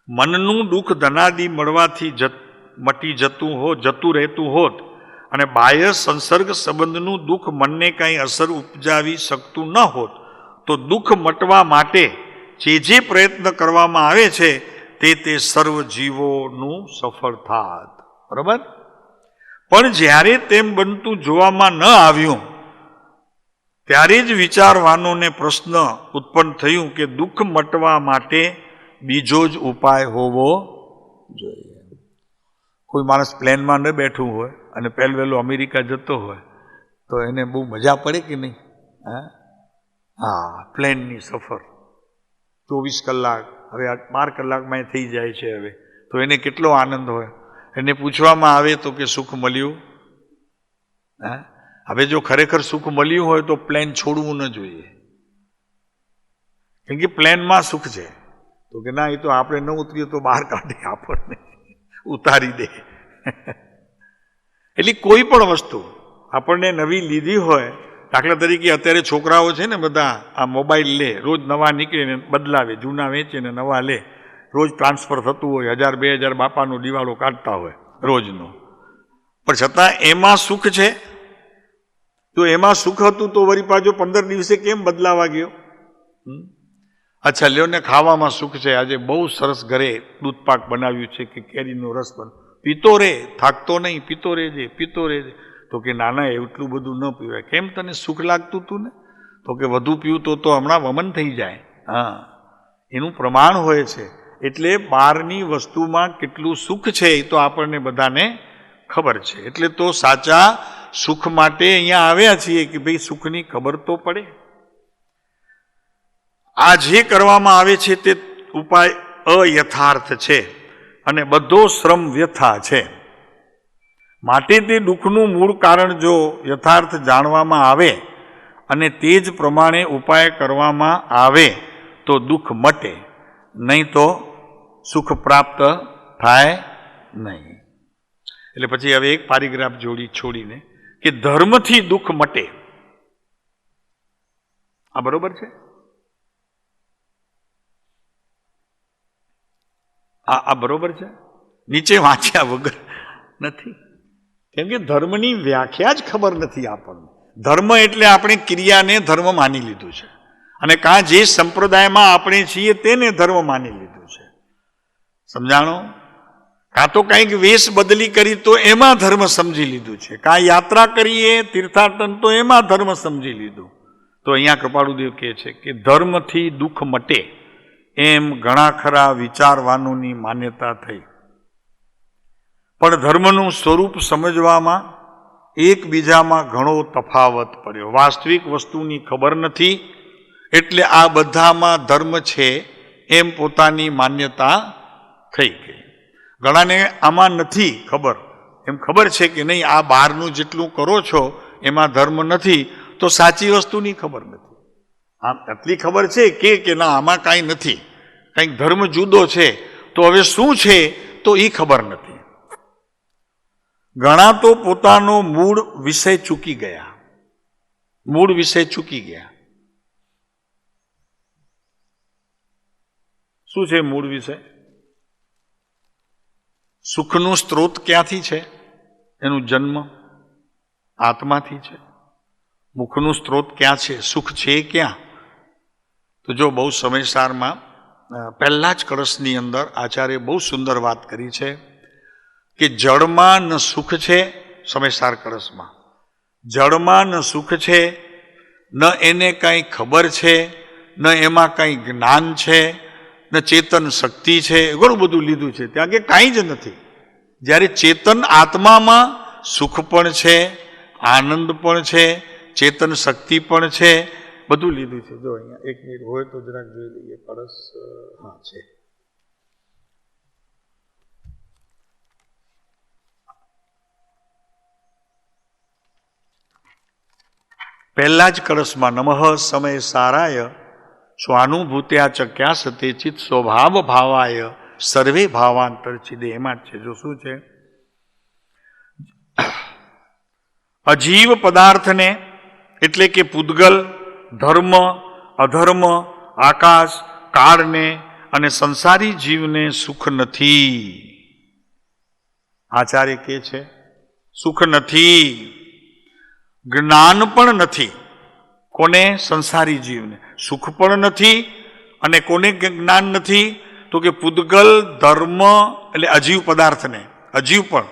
મનનું દુઃખ ધનાદિ મળવાથી જતું રહેતું હોત, અને બાહ્ય સંસર્ગ સંબંધનું દુઃખ મનને કંઈ અસર ઉપજાવી શકતું ન હોત તો દુઃખ મટવા માટે જે પ્રયત્ન કરવામાં આવે છે તે સર્વ જીવોનું સફળ થાત. બરાબર? પણ જ્યારે તેમ બનતું જોવામાં ન આવ્યું ત્યારે જ વિચારવાનોને પ્રશ્ન ઉત્પન્ન થયું કે દુઃખ મટવા માટે બીજો જ ઉપાય હોવો જોઈએ. કોઈ માણસ પ્લેનમાં ન બેઠું હોય અને પહેલો અમેરિકા જતો હોય તો એને બહુ મજા પડે કે નહીં? હા, પ્લેનની સફર 24 કલાક, હવે 12 કલાકમાં થઈ જાય છે. હવે તો એને કેટલો આનંદ હોય. એને પૂછવામાં આવે તો કે સુખ મળ્યું. હવે જો ખરેખર સુખ મળ્યું હોય તો પ્લેન છોડવું ન જોઈએ, કેમ કે પ્લેનમાં સુખ છે. તો કે ના, એ તો આપણે ન ઉતરીએ તો બહાર કાઢે, આપણને ઉતારી દે. એટલે કોઈ પણ વસ્તુ આપણને નવી લીધી હોય, દાખલા તરીકે અત્યારે છોકરાઓ છે ને બધા આ મોબાઈલ લે, રોજ નવા નીકળીને બદલાવે, જૂના વેચે ને નવા લે, રોજ ટ્રાન્સફર થતું હોય, 1000-2000 બાપાનો દિવાળો કાઢતા હોય રોજનો, પણ છતાં એમાં સુખ છે. તો એમાં સુખ હતું તો વળી પાછો 15 દિવસે કેમ બદલાવા ગયો? અચ્છા, લ્યો ને ખાવામાં સુખ છે. આજે બહુ સરસ ઘરે દૂધપાક બનાવ્યું છે કે કેરીનો રસ બન, પીતો રે, થાકતો નહીં, પીતો રહેજે, પીતો રહેજે. તો કે નાના, એટલું બધું ન પીવાય. કેમ, તને સુખ લાગતું હતું ને? તો કે વધુ પીવું તો હમણાં વમન થઈ જાય. હા, એનું પ્રમાણ હોય છે. એટલે બહારની વસ્તુમાં કેટલું સુખ છે એ તો આપણને બધાને ખબર છે. એટલે તો સાચા સુખ માટે અહીંયા આવ્યા છીએ કે ભાઈ સુખની ખબર તો પડે. આ જે કરવામાં આવે છે તે ઉપાય અયથાર્થ છે અને બધો શ્રમ વ્યથા છે. માટે તે દુઃખનું મૂળ કારણ જો યથાર્થ જાણવામાં આવે અને તે જ પ્રમાણે ઉપાય કરવામાં આવે તો દુઃખ મટે, નહીં તો સુખ પ્રાપ્ત થાય નહીં. એટલે પછી હવે એક પેરેગ્રાફ છોડીને કે ધર્મથી દુઃખ મટે. આ બરોબર છે? આ બરોબર છે? નીચે વાંચ્યા વગર નથી, કેમ કે ધર્મની વ્યાખ્યા જ ખબર નથી આપણને. ધર્મ એટલે આપણે ક્રિયાને ધર્મ માની લીધું છે, અને કાં જે સંપ્રદાયમાં આપણે છીએ તેને ધર્મ માની લીધું છે. સમજાણો? કાં તો કંઈક વેશ બદલી કરી તો એમાં ધર્મ સમજી લીધું છે, કાં યાત્રા કરીએ, તીર્થાટન, તો એમાં ધર્મ સમજી લીધું. તો અહીંયા કૃપાળુદેવ કહે છે કે ધર્મથી દુઃખ મટે એમ ઘણા ખરા વિચારવાનોની માન્યતા થઈ, પણ ધર્મનું સ્વરૂપ સમજવામાં એકબીજામાં ઘણો તફાવત પડ્યો. વાસ્તવિક વસ્તુની ખબર નથી એટલે આ બધામાં ધર્મ છે એમ પોતાની માન્યતા થઈ ગઈ. ઘણાને આમાં નથી ખબર, એમ ખબર છે કે નહીં આ બહારનું જેટલું કરો છો એમાં ધર્મ નથી, તો સાચી વસ્તુની ખબર નથી. આમ એટલી ખબર છે કે ના આમાં કાંઈ નથી, કંઈક ધર્મ જુદો છે, તો હવે શું છે તો એ ખબર નથી. ઘણા તો પોતાનો મૂળ વિષય ચૂકી ગયા. મૂળ વિષય ચૂકી ગયા. શું છે મૂળ વિષય? સુખનું સ્ત્રોત ક્યાંથી છે? એનું જન્મ આત્માથી છે. મુખનું સ્ત્રોત ક્યાં છે? સુખ છે ક્યાં? તો જો બહુ સમયસારમાં પહેલા જ કળશની અંદર આચાર્ય બહુ સુંદર વાત કરી છે કે જળમાં ન સુખ છે. સમયસાર કળશમાં જળમાં ન સુખ છે, ન એને કંઈ ખબર છે, ન એમાં કંઈ જ્ઞાન છે, ન ચેતન શક્તિ છે. ઘણું બધું લીધું છે ત્યાં કે કાંઈ જ નથી. જ્યારે ચેતન આત્મામાં સુખ પણ છે, આનંદ પણ છે, ચેતન શક્તિ પણ છે, બધું લીધું છે. જો અહીંયા 1 મિનિટ હોય તો જરાક જોઈ લઈએ. કળશ હા છે. પહેલા જ કળશમાં નમઃ સમય સારાય સ્વાનુભૂત્યા ચક્યા સતે ચિત સ્વભાવ ભાવાય સર્વે ભાવાંતરચિદે. એમાં જ છે. જો શું છે? અજીવ પદાર્થને એટલે કે પૂદગલ, ધર્મ, અધર્મ, આકાશ, કાળને અને સંસારી જીવને સુખ નથી. આચાર્ય કહે છે સુખ નથી, જ્ઞાન પણ નથી. કોને? સંસારી જીવને સુખ પણ નથી. અને કોને જ્ઞાન નથી? તો કે પૂદગલ, ધર્મ એટલે અજીવ પદાર્થને, અજીવ પણ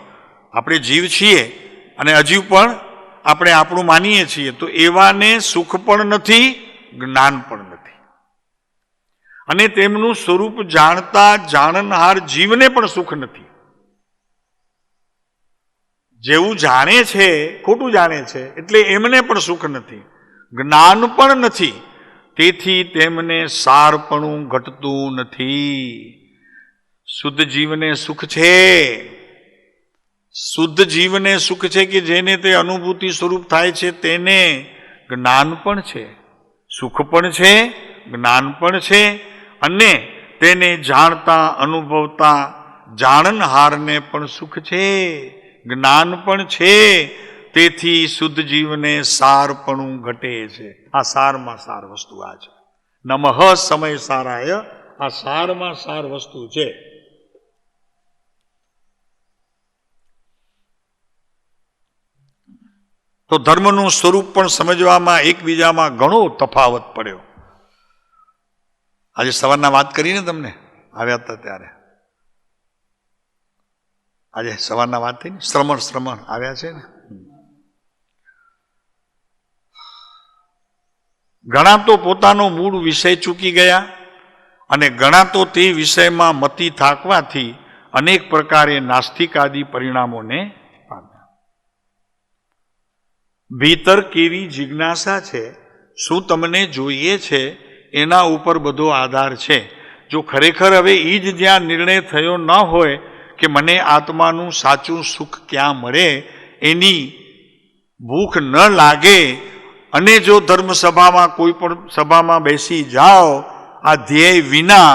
આપણે જીવ છીએ અને અજીવ પણ આપણે આપણું માનીએ છીએ, તો એવાને સુખ પણ નથી, જ્ઞાન પણ નથી. અને તેમનું સ્વરૂપ જાણતા જાણનહાર જીવને પણ સુખ નથી. જેવું જાણે છે ખોટું જાણે છે એટલે એમને પણ સુખ નથી, જ્ઞાન પણ નથી. તેથી તેમને સારપણું ઘટતું નથી. શુદ્ધ જીવને સુખ છે, શુદ્ધ જીવને સુખ છે કે જેને તે અનુભૂતિ સ્વરૂપ થાય છે તેને જ્ઞાન પણ છે, સુખ પણ છે, જ્ઞાન પણ છે. અને તેને જાણતા અનુભવતા જાણનહારને પણ સુખ છે, જ્ઞાન પણ છે. તેથી શુદ્ધ જીવને સારપણું ઘટે છે. આ સારમાં સાર વસ્તુ આ છે. નમઃ સમય સારાય, આ સારમાં સાર વસ્તુ છે. તો ધર્મનું સ્વરૂપ પણ સમજવામાં એકબીજામાં ઘણો તફાવત પડ્યો. આજે સવારના વાત કરીને તમને આવ્યા હતા ત્યારે, આજે સવારના વાત થઈ ને, શ્રમણ આવ્યા છે ને. ઘણા તો પોતાનો મૂળ વિષય ચૂકી ગયા અને ઘણા તો તે વિષયમાં મતિ થાકવાથી અનેક પ્રકારે નાસ્તિક આદિ પરિણામોને પામ્યા. ભીતર કેવી જિજ્ઞાસા છે, શું તમને જોઈએ છે, એના ઉપર બધો આધાર છે. જો ખરેખર હવે એ જ જ્યાં નિર્ણય થયો ન હોય કે મને આત્માનું સાચું સુખ ક્યાં મળે, એની ભૂખ ન લાગે અને જો ધર્મસભામાં કોઈ પણ સભામાં બેસી જાઓ આ ધ્યેય વિના,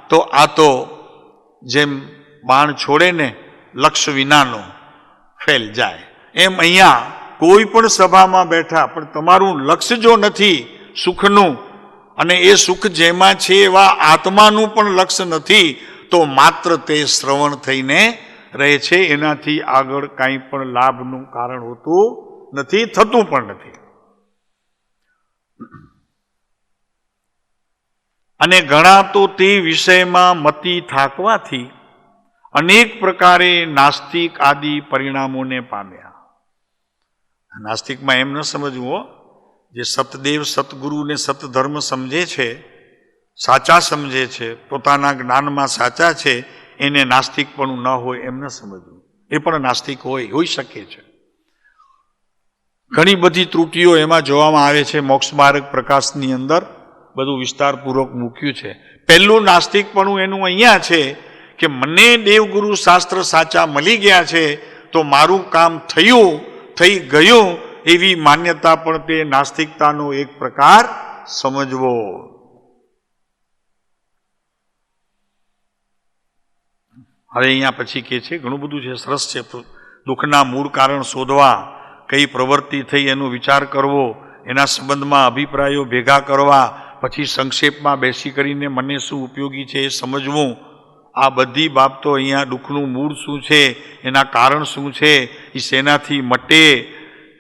તો આ તો જેમ બાણ છોડે ને લક્ષ્ય વિનાનો ફેલ જાય, એમ અહીંયા કોઈ પણ સભામાં બેઠા પણ તમારું લક્ષ્ય જો નથી સુખનું, અને એ સુખ જેમાં છે એવા આત્માનું પણ લક્ષ્ય નથી, તો માત્ર તે શ્રવણ થઈને રહે છે. એનાથી આગળ કાંઈ પણ લાભનું કારણ હોતું નથી, થતું પણ નથી. અને ઘણા તો તે વિષયમાં મતિ થાકવાથી અનેક પ્રકારે નાસ્તિક આદિ પરિણામોને પામ્યા. નાસ્તિકમાં એમ ન સમજવું, જે સતદેવ સતગુરુને સતધર્મ સમજે છે, સાચા સમજે છે, પોતાના જ્ઞાનમાં સાચા છે, એને નાસ્તિકપણું ન હોય એમ ન સમજવું. એ પણ નાસ્તિક હોઈ શકે છે. ઘણી બધી ત્રુટીઓ એમાં જોવામાં આવે છે. મોક્ષ માર્ગ પ્રકાશની અંદર બધું વિસ્તારપૂર્વક મૂક્યું છે. પહેલું નાસ્તિકપણું એનું અહીંયા છે કે મને દેવગુરુ શાસ્ત્ર સાચા મળી ગયા છે તો મારું કામ થઈ ગયું, એવી માન્યતા પણ તે નાસ્તિકતાનો એક પ્રકાર સમજવો. હવે અહીંયા પછી કે છે, ઘણું બધું છે, સરસ છે. દુઃખના મૂળ કારણ શોધવા, કઈ પ્રવૃત્તિ થઈ એનો વિચાર કરવો, એના સંબંધમાં અભિપ્રાયો ભેગા કરવા, પછી સંક્ષેપમાં બેસી કરીને મને શું ઉપયોગી છે એ સમજવું. આ બધી બાબતો અહીંયા દુઃખનું મૂળ શું છે, એના કારણ શું છે, એ શેનાથી મટે,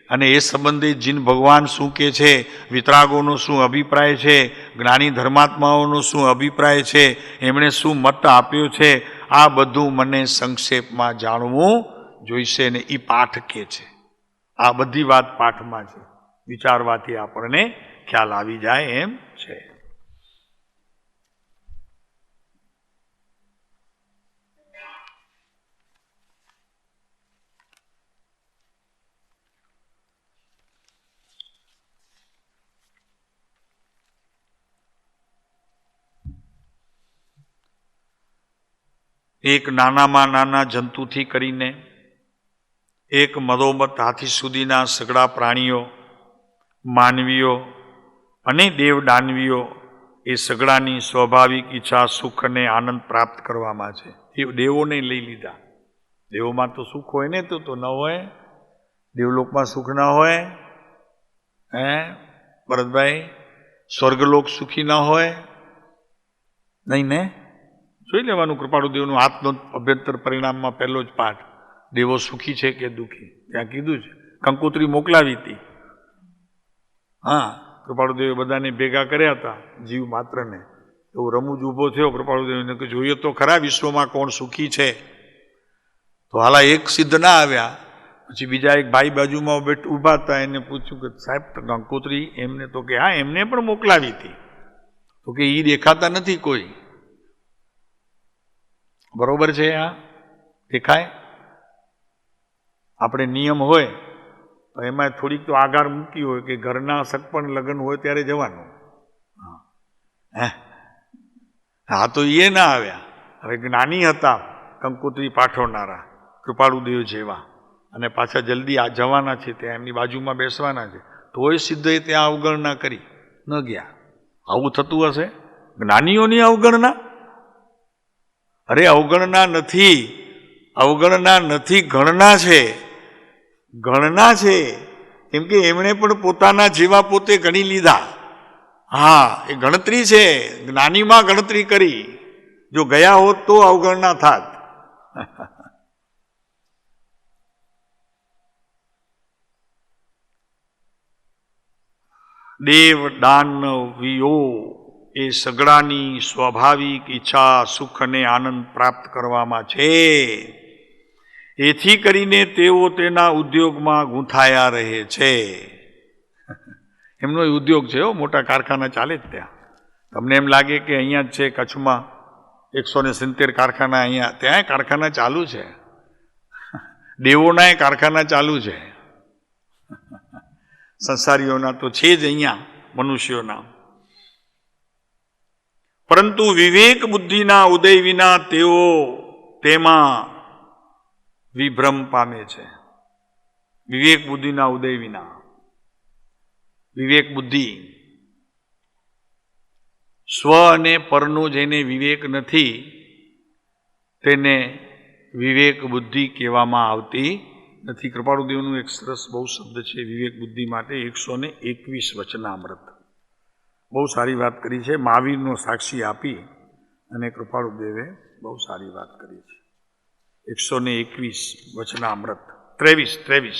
અને એ સંબંધે જીન ભગવાન શું કહે છે, વિતરાગોનો શું અભિપ્રાય છે, જ્ઞાની ધર્માત્માઓનો શું અભિપ્રાય છે, એમણે શું મત આપ્યો છે, આ બધું મને સંક્ષેપમાં જાણવું જોઈશે. ને એ પાઠ કે છે, આ બધી વાત પાઠમાં છે, વિચારવાથી આપણને ખ્યાલ આવી જાય એમ છે. એક નાનામાં નાના જંતુથી કરીને એક મદોમત હાથી સુધીના સઘળા પ્રાણીઓ, માનવીઓ અને દેવ દાનવીઓ, એ સઘળાની સ્વાભાવિક ઈચ્છા સુખ અને આનંદ પ્રાપ્ત કરવામાં છે. એ દેવોને લઈ લીધા. દેવોમાં તો સુખ હોય ને, તો ન હોય? દેવલોકમાં સુખ ના હોય? ભરતભાઈ, સ્વર્ગલોક સુખી ના હોય? નહીં ને? જોઈ લેવાનું કૃપાળુ દેવનું આત્મ અભ્યંતર પરિણામમાં પહેલો જ પાઠ, દેવો સુખી છે કે દુઃખી? ત્યાં કીધું છે, કંકોત્રી મોકલાવી હતી. હા, કૃપાળુદેવે બધાને ભેગા કર્યા હતા, જીવ માત્રને. એવો રમૂજ ઊભો થયો કૃપાળુદેવને કે જોઈએ તો ખરા વિશ્વમાં કોણ સુખી છે. તો હાલા એક સિદ્ધ ના આવ્યા. પછી બીજા એક ભાઈ બાજુમાં ઊભા હતા, એને પૂછ્યું કે સાહેબ કંકોત્રી એમને? તો કે હા, એમને પણ મોકલાવી હતી. તો કે એ દેખાતા નથી કોઈ. બરોબર છે? આ દેખાય? આપણે નિયમ હોય તો એમાં થોડીક તો આગાર મૂકી હોય કે ઘરના સગપણ લગ્ન હોય ત્યારે જવાનું. હા, તો એ ના આવ્યા. હવે જ્ઞાની હતા કંકોત્રી પાઠવનારા, કૃપાળુદેવ જેવા, અને પાછા જલ્દી આ જવાના છે, ત્યાં એમની બાજુમાં બેસવાના છે, તોય સિદ્ધએ ત્યાં અવગણના કરી, ન ગયા. આવું થતું હશે? જ્ઞાનીઓની અવગણના? અરે અવગણના નથી, અવગણના નથી, ગણના છે. ગણના છે, કેમ કે એમણે પણ પોતાના જેવા પોતે ગણી લીધા. હા, એ ગણતરી છે. જ્ઞાનીમાં ગણતરી કરી. જો ગયા હોત તો અવગણના થાત. દેવ દાનવીઓ એ સગડાની સ્વાભાવિક ઈચ્છા સુખ અને આનંદ પ્રાપ્ત કરવામાં છે. એથી કરીને તેઓ તેના ઉદ્યોગમાં ગૂંથાયા રહે છે. એમનો ઉદ્યોગ છે, મોટા કારખાના ચાલે જ ત્યાં. તમને એમ લાગે કે અહીંયા જ છે કચ્છમાં 170 કારખાના, અહીંયા ત્યાં કારખાના ચાલુ છે. દેવોના કારખાના ચાલુ છે. સંસારીઓના તો છે જ અહીંયા, મનુષ્યોના. પરંતુ વિવેક બુદ્ધિના ઉદય વિના તેઓ તેમાં વિભ્રમ પામે છે. વિવેક બુદ્ધિના ઉદય વિના. વિવેક બુદ્ધિ, સ્વ અને પરનો જેને વિવેક નથી તેને વિવેક બુદ્ધિ કહેવામાં આવતી નથી. કૃપાળુદેવનું એક સરસ બહુ શબ્દ છે વિવેક બુદ્ધિ માટે, 121 વચનામૃત. બહુ સારી વાત કરી છે. મહાવીરનો સાક્ષી આપી અને કૃપાળુદેવે બહુ સારી વાત કરી છે. 121 વચનામૃત, 23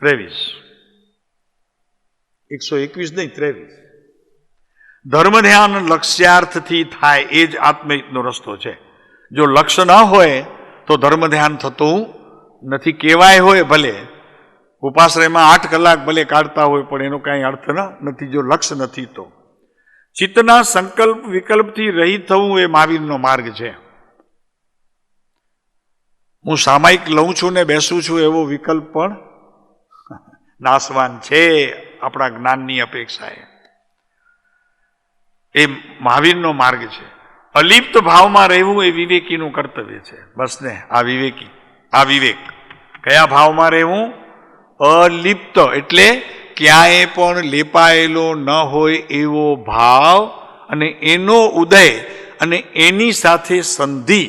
121 નહીં, 23. ધર્મ ધ્યાન લક્ષ્યાર્થથી થાય એ જ આત્મહિતનો રસ્તો છે. જો લક્ષ્ય ન હોય તો ધર્મ ધ્યાન થતું નથી. કહેવાય હોય ભલે, ઉપાશ્રયમાં 8 કલાક ભલે કાઢતા હોય, પણ એનો કાંઈ અર્થ નથી જો લક્ષ્ય નથી તો. ચિત્તના સંકલ્પ વિકલ્પથી રહિત થવું એ મહાવીરનો માર્ગ છે. હું સામાયિક લઉં છું ને બેસું છું એવો વિકલ્પ પણ નાશવાન છે આપણા જ્ઞાનની અપેક્ષાએ. એ મહાવીરનો માર્ગ છે. અલિપ્ત ભાવમાં રહેવું એ વિવેકીનું કર્તવ્ય છે. બસ ને, આ વિવેક. કયા ભાવમાં રહેવું? અલિપ્ત એટલે ક્યાંય પણ લેપાયેલો ન હોય એવો ભાવ, અને એનો ઉદય અને એની સાથે સંધિ.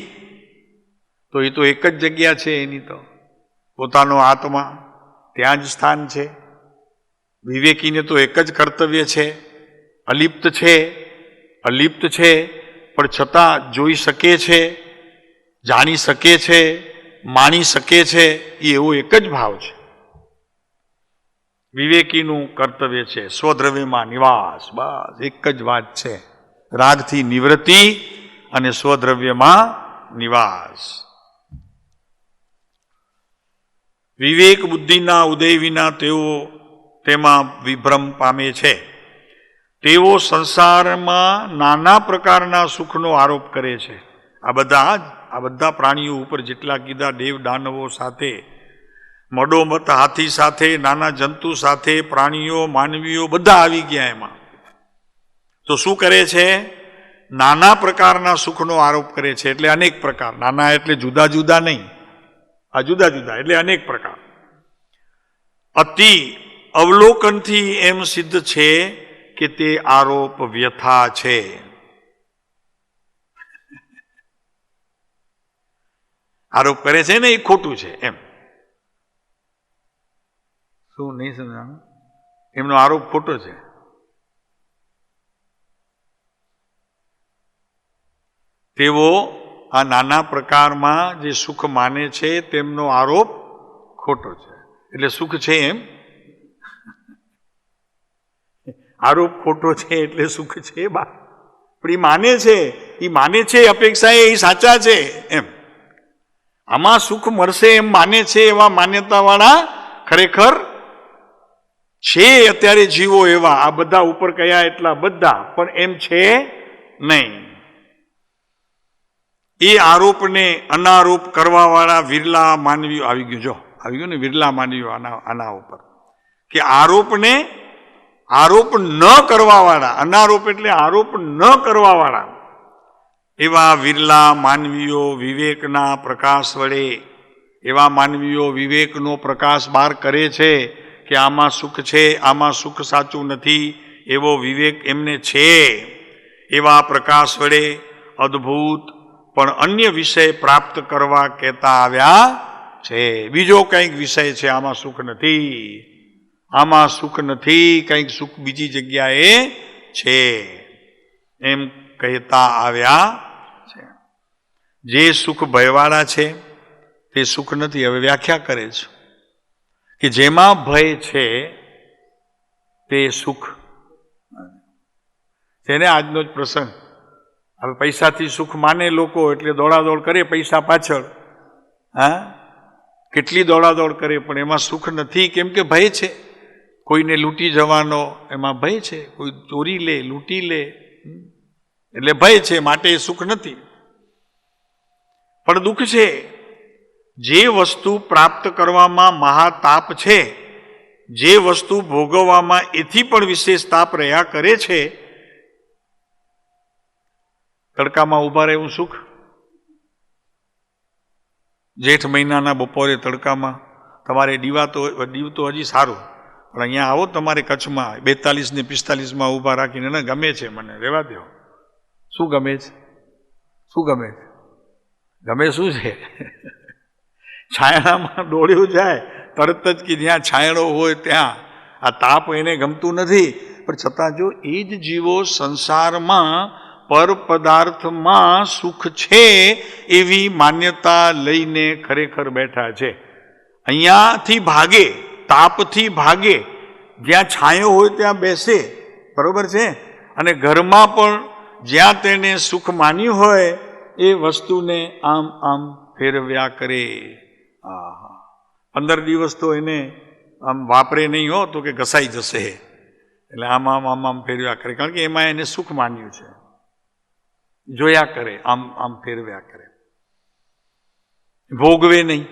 તો એ તો એક જ જગ્યા છે એની, તો પોતાનો આત્મા ત્યાં જ સ્થાન છે. વિવેકીને તો એક જ કર્તવ્ય છે, અલિપ્ત છે, પણ છતાં જોઈ શકે છે, જાણી શકે છે, માણી શકે છે, એ એવો એક જ ભાવ છે. વિવેકીનું કર્તવ્ય છે સ્વદ્રવ્યમાં નિવાસ. બસ એક જ વાત છે, રાગથી નિવૃત્તિ અને સ્વદ્રવ્યમાં નિવાસ. વિવેક બુદ્ધિના ઉદય વિના તેઓ તેમાં વિભ્રમ પામે છે. તેઓ સંસારમાં નાના પ્રકારના સુખનો આરોપ કરે છે. આ બધા પ્રાણીઓ ઉપર જેટલા કીધા, દેવ દાનવો સાથે, મડોમત હાથી સાથે, નાના જંતુ સાથે, પ્રાણીઓ, માનવીઓ બધા આવી ગયા એમાં. તો શું કરે છે? નાના પ્રકારના સુખનો આરોપ કરે છે. એટલે અનેક પ્રકાર. નાના એટલે જુદા જુદા નહીં, આ જુદા જુદા એટલે અનેક પ્રકાર. અતિ અવલોકનથી એમ સિદ્ધ છે કે તે આરોપ વ્યથા છે. આરોપ કરે છે ને એ ખોટું છે એમ. શું નહીં સમજાણું? એમનો આરોપ ખોટો છે. તેઓ આ નાના પ્રકારમાં જે સુખ માને છે તેમનો આરોપ ખોટો છે. એટલે સુખ છે એમ, આરોપ ખોટો છે એટલે સુખ છે બા. પણ એ માને છે અપેક્ષા એ સાચા છે એમ. આમાં સુખ મળશે એમ માને છે એવા માન્યતાવાળા ખરેખર છે અત્યારે જીવો એવા. આ બધા ઉપર કયા એટલા બધા, પણ એમ છે નહીં. એ આરોપને અનારોપ કરવા વાળા વિરલા માનવીઓ આવી ગયું ને વિરલા માનવીઓ આના ઉપર કે આરોપને આરોપ ન કરવા વાળા, અનારોપ એટલે આરોપ ન કરવા વાળા એવા વિરલા માનવીઓ વિવેકના પ્રકાશ વડે, એવા માનવીઓ વિવેકનો પ્રકાશ બહાર કરે છે કે આમાં સુખ છે, આમાં સુખ સાચું નથી, એવો વિવેક એમને છે. એવા પ્રકાશ વડે અદ્ભુત પણ અન્ય વિષય પ્રાપ્ત કરવા કહેતા આવ્યા છે. બીજો કંઈક વિષય છે, આમાં સુખ નથી, આમાં સુખ નથી, કંઈક સુખ બીજી જગ્યાએ છે એમ કહેતા આવ્યા છે. જે સુખ ભયવાળા છે તે સુખ નથી. હવે વ્યાખ્યા કરે છે કે જેમાં ભય છે તે સુખ. તેને આજનો જ પ્રસંગ. હવે પૈસાથી સુખ માને લોકો એટલે દોડાદોડ કરે પૈસા પાછળ. હા, કેટલી દોડાદોડ કરે, પણ એમાં સુખ નથી. કેમ કે ભય છે. કોઈને લૂંટી જવાનો એમાં ભય છે, કોઈ ચોરી લે, લૂંટી લે, એટલે ભય છે, માટે સુખ નથી. પણ દુઃખ છે. જે વસ્તુ પ્રાપ્ત કરવામાં મહાતાપ છે, જે વસ્તુ ભોગવવામાં એથી પણ વિશેષ તાપ રહ્યા કરે છે, તડકામાં ઊભા રહેવું સુખ. જેઠ મહિનાના બપોરે તડકામાં તમારે દીવ તો હજી સારું, પણ અહીંયા આવો તમારે કચ્છમાં 42 ને 45 ઊભા રાખીને ને ગમે છે, મને રહેવા દો. શું ગમે છે? શું ગમે છે? ગમે શું છે? છાયણામાં દોડ્યું જાય તરત જ કે જ્યાં છાયણો હોય ત્યાં. આ તાપ એને ગમતું નથી, પણ છતાં જો એ જ જીવો સંસારમાં પર પદાર્થમાં સુખ છે એવી માન્યતા લઈને ખરેખર બેઠા છે. અહીંયાથી ભાગે, તાપથી ભાગે, જ્યાં છાંયો હોય ત્યાં બેસે, બરોબર છે, અને ઘરમાં પણ જ્યાં તેને સુખ માન્યું હોય એ વસ્તુને આમ આમ ફેરવ્યા કરે. 15 દિવસ તો એને આમ વાપરે નહીં હો તો કે ઘસાઈ જશે, એટલે આમ આમ આમ આમ ફેરવ્યા કરે, કારણ કે એમાં એને સુખ માન્યું છે. જોયા કરે, આમ આમ ફેરવ્યા કરે, ભોગવે નહીં.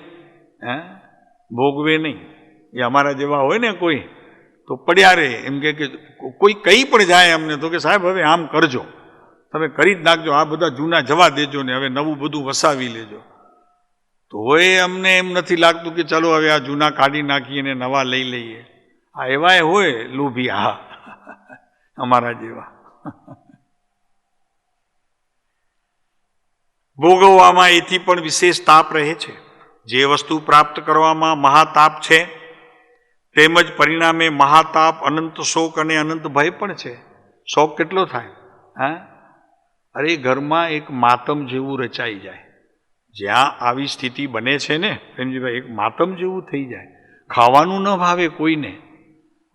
ભોગવે નહીં. એ અમારા જેવા હોય ને કોઈ તો પડ્યા રહે, એમ કે કોઈ કંઈ પણ જાય અમને તો કે સાહેબ હવે આમ કરજો, તમે કરી જ નાખજો, આ બધા જૂના જવા દેજો ને હવે નવું બધું વસાવી લેજો. તો હોય અમને એમ નથી લાગતું કે ચાલો હવે આ જૂના કાઢી નાખીએ ને નવા લઈ લઈએ. આ એવાય હોય લોભી, હા, અમારા જેવા. ભોગવવામાં એથી પણ વિશેષ તાપ રહે છે. જે વસ્તુ પ્રાપ્ત કરવામાં મહાતાપ છે તેમજ પરિણામે મહાતાપ, અનંત શોક અને અનંત ભય પણ છે. શોક કેટલો થાય? હા, અરે ઘરમાં એક માતમ જેવું રચાઈ જાય. જ્યાં આવી સ્થિતિ બને છે ને પ્રેમજીભાઈ, એક માતમ જેવું થઈ જાય. ખાવાનું ન ભાવે કોઈને,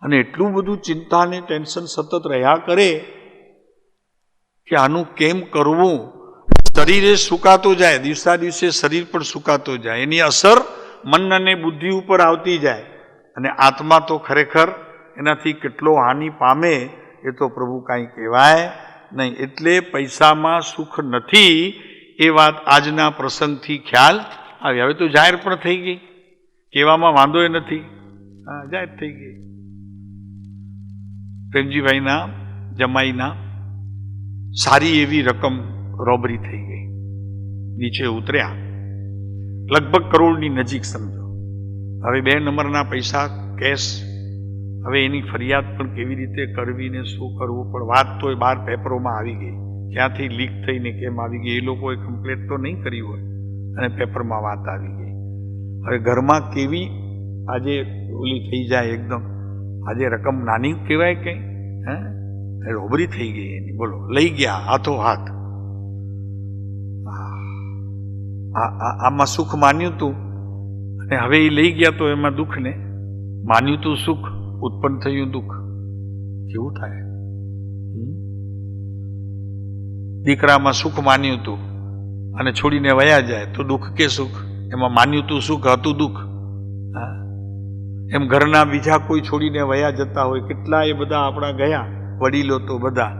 અને એટલું બધું ચિંતા ને ટેન્શન સતત રહ્યા કરે કે આનું કેમ કરવું. શરીરે સુકાતો જાય, દિવસા દિવસે શરીર પણ સુકાતો જાય, એની અસર મન અને બુદ્ધિ ઉપર આવતી જાય, અને આત્મા તો ખરેખર એનાથી કેટલો હાનિ પામે એ તો પ્રભુ કાંઈ કહેવાય નહીં. એટલે પૈસામાં સુખ નથી એ વાત આજના પ્રસંગથી ખ્યાલ આવી. હવે તો જાહેર પણ થઈ ગઈ, કહેવામાં વાંધો એ નથી, હા, જાહેર થઈ ગઈ. પ્રેમજીભાઈના જમાઈના સારી એવી રકમ રોબરી થઈ ગઈ, નીચે ઉતર્યા, લગભગ કરોડની નજીક સમજો. હવે 2 નંબરના પૈસા કેશ. હવે એની ફરિયાદ પણ કેવી રીતે કરવી ને શું કરવું, પણ વાત તો એ 12 પેપરોમાં આવી ગઈ. ક્યાંથી લીક થઈને કેમ આવી ગઈ, એ લોકોએ કમ્પ્લેટ તો નહીં કરી હોય અને પેપરમાં વાત આવી ગઈ. હવે ઘરમાં કેવી આજે ઓલી થઈ જાય એકદમ. આજે રકમ નાની કહેવાય કંઈ, રોબરી થઈ ગઈ એની, બોલો, લઈ ગયા હાથો હાથ. આમાં સુખ માન્યું તું અને હવે એ લઈ ગયા તો એમાં દુઃખને માન્યું તું સુખ, ઉત્પન્ન થયું દુઃખ. કેવું થાય? દીકરામાં સુખ માન્યું તું અને છોડીને વયા જાય તો દુઃખ કે સુખ? એમાં માન્યું તું સુખ, હતું દુઃખ. એમ ઘરના બીજા કોઈ છોડીને વયા જતા હોય, કેટલા એ બધા આપણા ગયા વડીલો તો બધા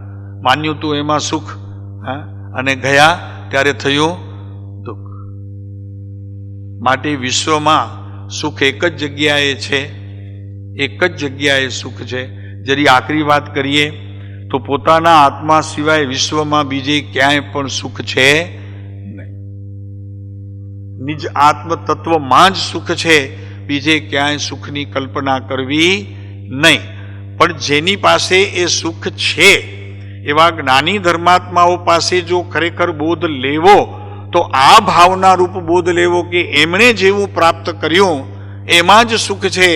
માન્યું તું એમાં સુખ, અને ગયા ત્યારે થયું દુઃખ. માટે વિશ્વમાં સુખ એક જ જગ્યાએ છે, એક જ જગ્યાએ સુખ છે. જરી આખરી વાત કરીએ તો પોતાના આત્મા સિવાય વિશ્વમાં બીજે ક્યાંય પણ સુખ છે નહીં. નિજ આત્મ તત્વમાં જ સુખ છે, બીજે ક્યાંય સુખની કલ્પના કરવી નહીં. પણ જેની પાસે એ સુખ છે એવા જ્ઞાની ધર્માત્માઓ પાસે જો ખરેખર બોધ લેવો તો આ ભાવના રૂપ બોધ લેવો કે એમણે જેવું પ્રાપ્ત કર્યું એમાં જ સુખ છે,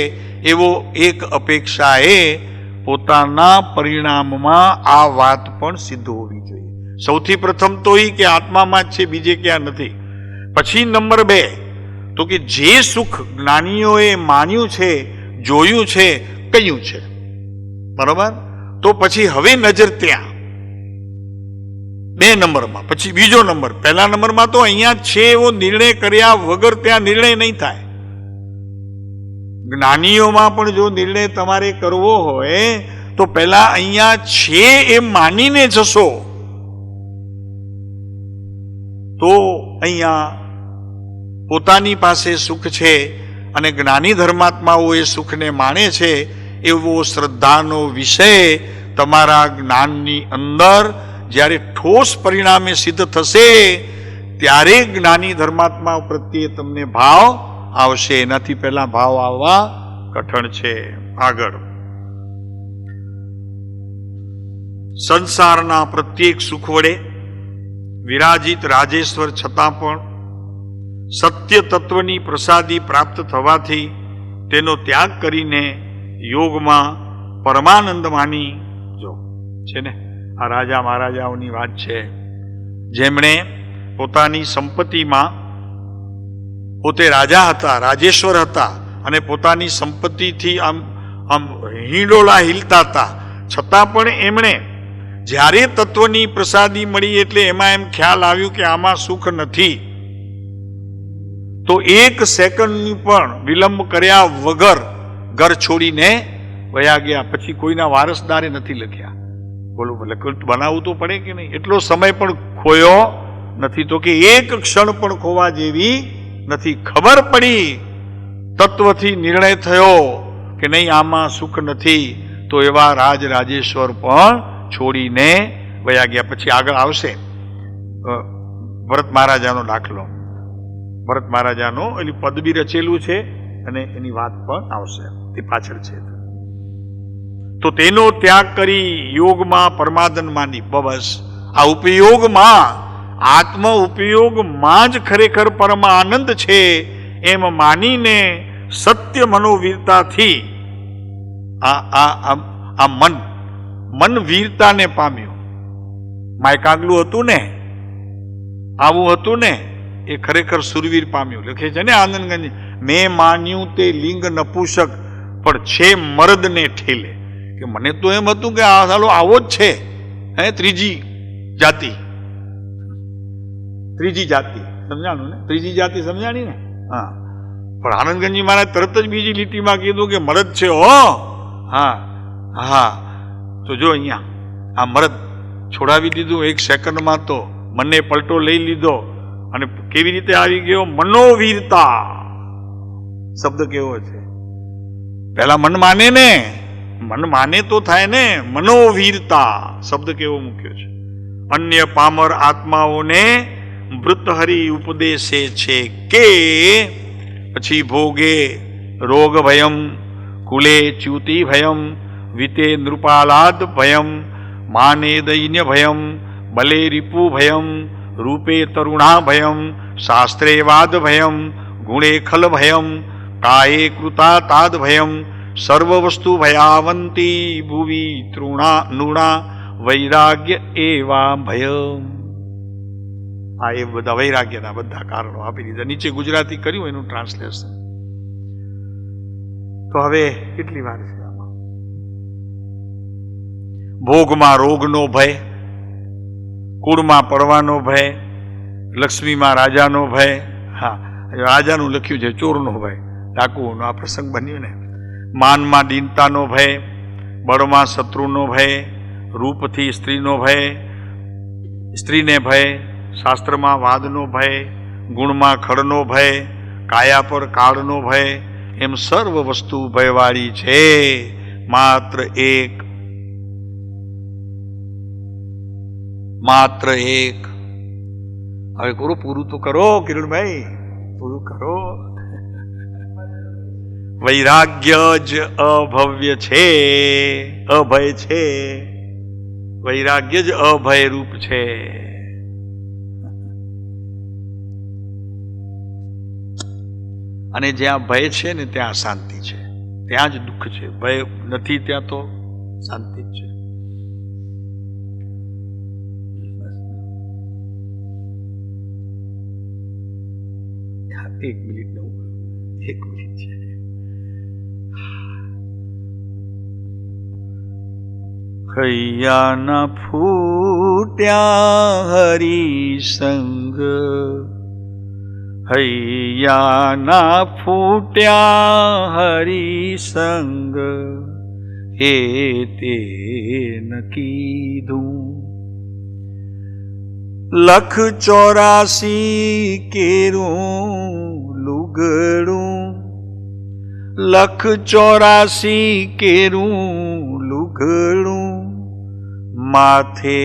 એવો એક અપેક્ષા એ પોતાના પરિણામમાં આ વાત પણ સિદ્ધ હોવી જોઈએ. સૌથી પ્રથમ તો એ કે આત્મામાં જ છે, બીજે ક્યાં નથી. પછી નંબર 2 તો કે જે સુખ જ્ઞાનીઓએ માન્યું છે, જોયું છે, કહ્યું છે, બરોબર? તો પછી હવે નજર ત્યાં 2 નંબરમાં. પછી બીજો નંબર, પહેલા નંબરમાં તો અહીંયા છે એવો નિર્ણય કર્યા વગર ત્યાં નિર્ણય નહીં થાય. જ્ઞાનીઓમાં પણ જો નિર્ણય તમારે કરવો હોય તો પહેલા અહીંયા છે એમ માનીને જશો તો અહીંયા પોતાની પાસે સુખ છે અને જ્ઞાની ધર્માત્માઓ એ સુખને માણે છે એવો શ્રદ્ધાનો વિષય તમારા જ્ઞાનની અંદર જ્યારે ઠોસ પરિણામે સિદ્ધ થશે ત્યારે જ્ઞાની ધર્માત્મા પ્રત્યે તમને ભાવ આવશે. એનાથી પહેલા ભાવ આવવા કઠણ છે. આગળ સંસારના પ્રત્યેક સુખ વડે વિરાજિત રાજેશ્વર છતાં પણ સત્ય તત્વની પ્રસાદી પ્રાપ્ત થવાથી તેનો ત્યાગ કરીને યોગમાં પરમાનંદ માની જો છે ને. આ રાજા મહારાજાઓની વાત છે, જેમણે પોતાની સંપત્તિમાં પોતે રાજા હતા, રાજેશ્વર હતા અને પોતાની સંપત્તિથી આમ આમ હિંડોળા હિલતા હતા, છતાં પણ એમણે જ્યારે તત્વની પ્રસાદી મળી એટલે એમાં એમ ખ્યાલ આવ્યું કે આમાં સુખ નથી, તો 1 સેકન્ડની પણ વિલંબ કર્યા વગર ઘર છોડીને વયા ગયા. પછી કોઈના વારસદારે નથી લખ્યા. બોલો, બનાવવું તો પડે કે નહીં? એટલો સમય પણ ખોયો નથી, તો કે 1 ક્ષણ પણ ખોવા જેવી નથી. ખબર પડી, તત્વથી નિર્ણય થયો કે નહીં આમાં સુખ નથી, તો એવા રાજેશ્વર પણ છોડીને વયા ગયા. પછી આગળ આવશે ભરત મહારાજાનો દાખલો. ભરત મહારાજાનો એની પદવી રચેલું છે અને એની વાત પણ આવશે, તે પાછળ છે. તો તેનો ત્યાગ કરી યોગમાં પરમાનંદ માની. બસ આ ઉપયોગમાં, આત્મ ઉપયોગમાં જ ખરેખર પરમ આનંદ છે એમ માનીને સત્ય મનોવીરતાથી આ મન વીરતાને પામ્યું. માયકાગલું હતું ને, આવું હતું ને, એ ખરેખર સુરવીર પામ્યું. લખે છે ને આનંદગંજ, મેં માન્યું તે લિંગ નપુસક પણ છે મર્દને ઠેલે. કે મને તો એમ હતું કે આ સાલો આવો જ છે, ત્રીજી જાતિ સમજાણું ને? ત્રીજી જાતિ સમજાણી ને? હા. પણ આનંદગંજી મહારાજ તરત જ બીજી લીટીમાં કીધું કે મરદ છે હો. હા હા, તો જો અહીંયા આ મરદ છોડાવી દીધું 1 સેકન્ડમાં, તો મને પલટો લઈ લીધો અને કેવી રીતે આવી ગયો? મનોવીરતા શબ્દ કેવો છે? પહેલા મન માને ને, મન માને તો થાય ને. મનોવીરતા શબ્દ કેવો મૂક્યો છે? અન્ય પામર આત્માઓને મૃતહરી ઉપદેશે છે કે પછી ભોગે રોગ ભયમ, કુલે ચ્યુતિ ભયમ, વિતે નૃપાલાદ ભયમ, માને દૈન્ય ભયમ, બલે રિપુ ભયમ, રૂપે તરુણા ભયમ, શાસ્ત્રે વાદ ભયમ, ગુણે ખલ ભયમ, કાયે કૃતા તાદ ભયમ, સર્વ વસ્તુ ભયાવંતી ભુવી તૃણા નૃણા વૈરાગ્ય એવા ભયમ. આ એ બધા વૈરાગ્યના બધા કારણો આપી દીધા. નીચે ગુજરાતી કર્યું એનું ટ્રાન્સલેશન. તો હવે કેટલી વાર છે આમાં? ભોગમાં રોગનો ભય, કુળમાં પડવાનો ભય, લક્ષ્મીમાં રાજાનો ભય. હા, રાજાનું લખ્યું છે, ચોરનો ભય, ડાકુઓનો આ પ્રસંગ બન્યો ને. માનમાં દીનતાનો ભય, બળમાં શત્રુનો ભય, રૂપથી સ્ત્રીનો ભય, સ્ત્રીને ભય, શાસ્ત્રમાં વાદનો ભય, ગુણમાં ખડનો ભય, કાયા પર કાળનો ભય, એમ સર્વ વસ્તુ ભયવાળી છે. માત્ર એક હવે કરો, પૂરું તો કરો કિરણભાઈ, પૂરું કરો. વૈરાગ્ય જ અભવ્ય છે, અભય છે. વૈરાગ્ય જ અભય રૂપ છે. અને જ્યાં ભય છે ને ત્યાં શાંતિ છે, ત્યાં જ દુઃખ છે. ભય નથી ત્યાં તો શાંતિ જ છે. એક મિનિટ છે. હૈયાના ફૂટ્યા હરિસંગ, હૈયાના ફૂટ્યા હરિસંગ, એ તે ન કીધું. લખ 84 કેરું લુગડું, લખ 84 કેરું લુગડું, માથે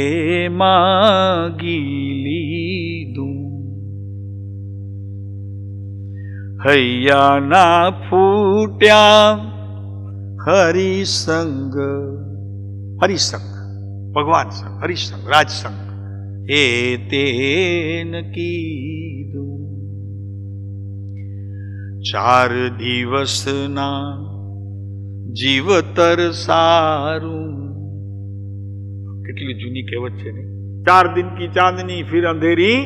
માગી લીધું. હૈયાના ફૂટ્યા હરિસંગ, હરિસંગ ભગવાન સંગ, હરિસંગ રાજસંગ, એ તેન કીધું. 4 દિવસના જીવતર સારું. કેટલી જૂની કહેવત છે ને. 4 દિન કી ચાંદની ફિર અંધેરી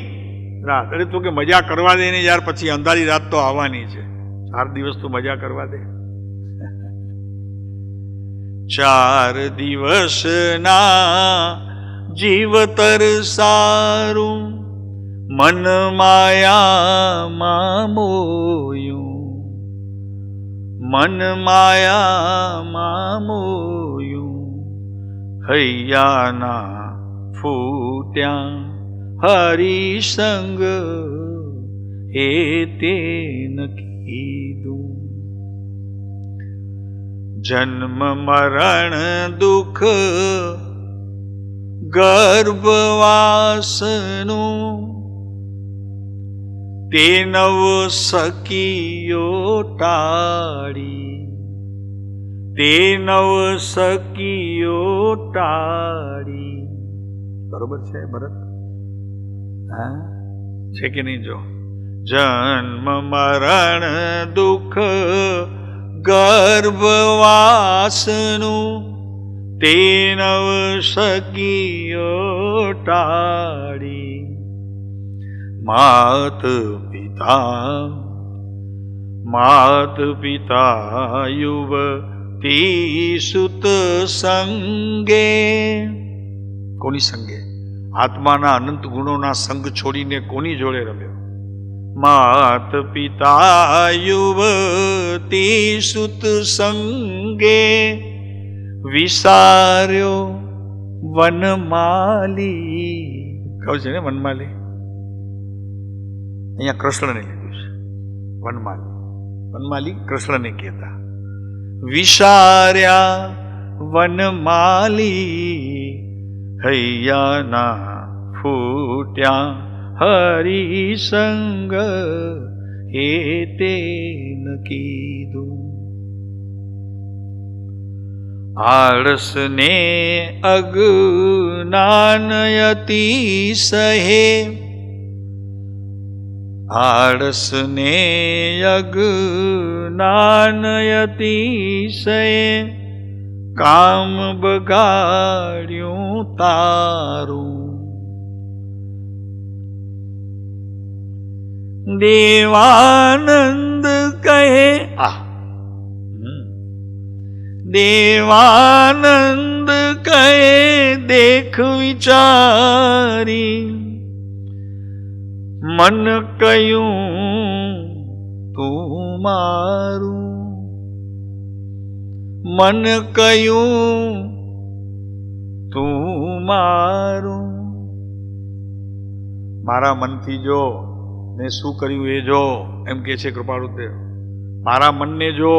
રાત. અરે તો કે મજા કરવા દે ને યાર, પછી અંધારી રાત તો આવવાની છે. 4 દિવસ તો મજા કરવા દે. 4 દિવસના જીવતર સારું, મન માયામાં મોયું, મન માયામાં મોયું. હૈયાના ફૂટ્યા હરિસંગ, એ તેન કીધું. જન્મ મરણ દુઃખ ગર્ભવાસનું, તે 9 સખીઓ ટાળી, તે 9 સખીઓ ટાળી. બરોબર છે ભરત? હા છે કે નહીં? જો જન્મ મરણ દુઃખ ગર્ભવાસનું, તે 9 સખીઓ ટાળી. માત પિતા યુવતી સુત સંગે. કોની સંગે? આત્માના અનંત ગુણોના સંગ છોડીને કોની જોડે રમ્યો? માત પિતા યુવતી સુત સંગે, વિસાર્યો વનમાલી. કહું છે ને વનમાલી, અહીંયા કૃષ્ણને લીધું છે. વનમાલી, વનમાલી કૃષ્ણને કહેતા. વિસાર્યા વનમાલી, હૈયાના ફૂટ્યા હરિસંગ, એ તેન કીધું. આળસને અજ્ઞાનયતિ સહે, આળસને અજ્ઞાનયતિ સહે, કામ બગાડ્યું તારું. દેવાનંદ કહે દેવાનંદ કહે દેખ વિચારી મન કયું તું મારું મન કયું તું મારું મારા મનથી જો મેં શું કર્યું એ જો એમ કે છે કૃપાળુદેવ મારા મનને જો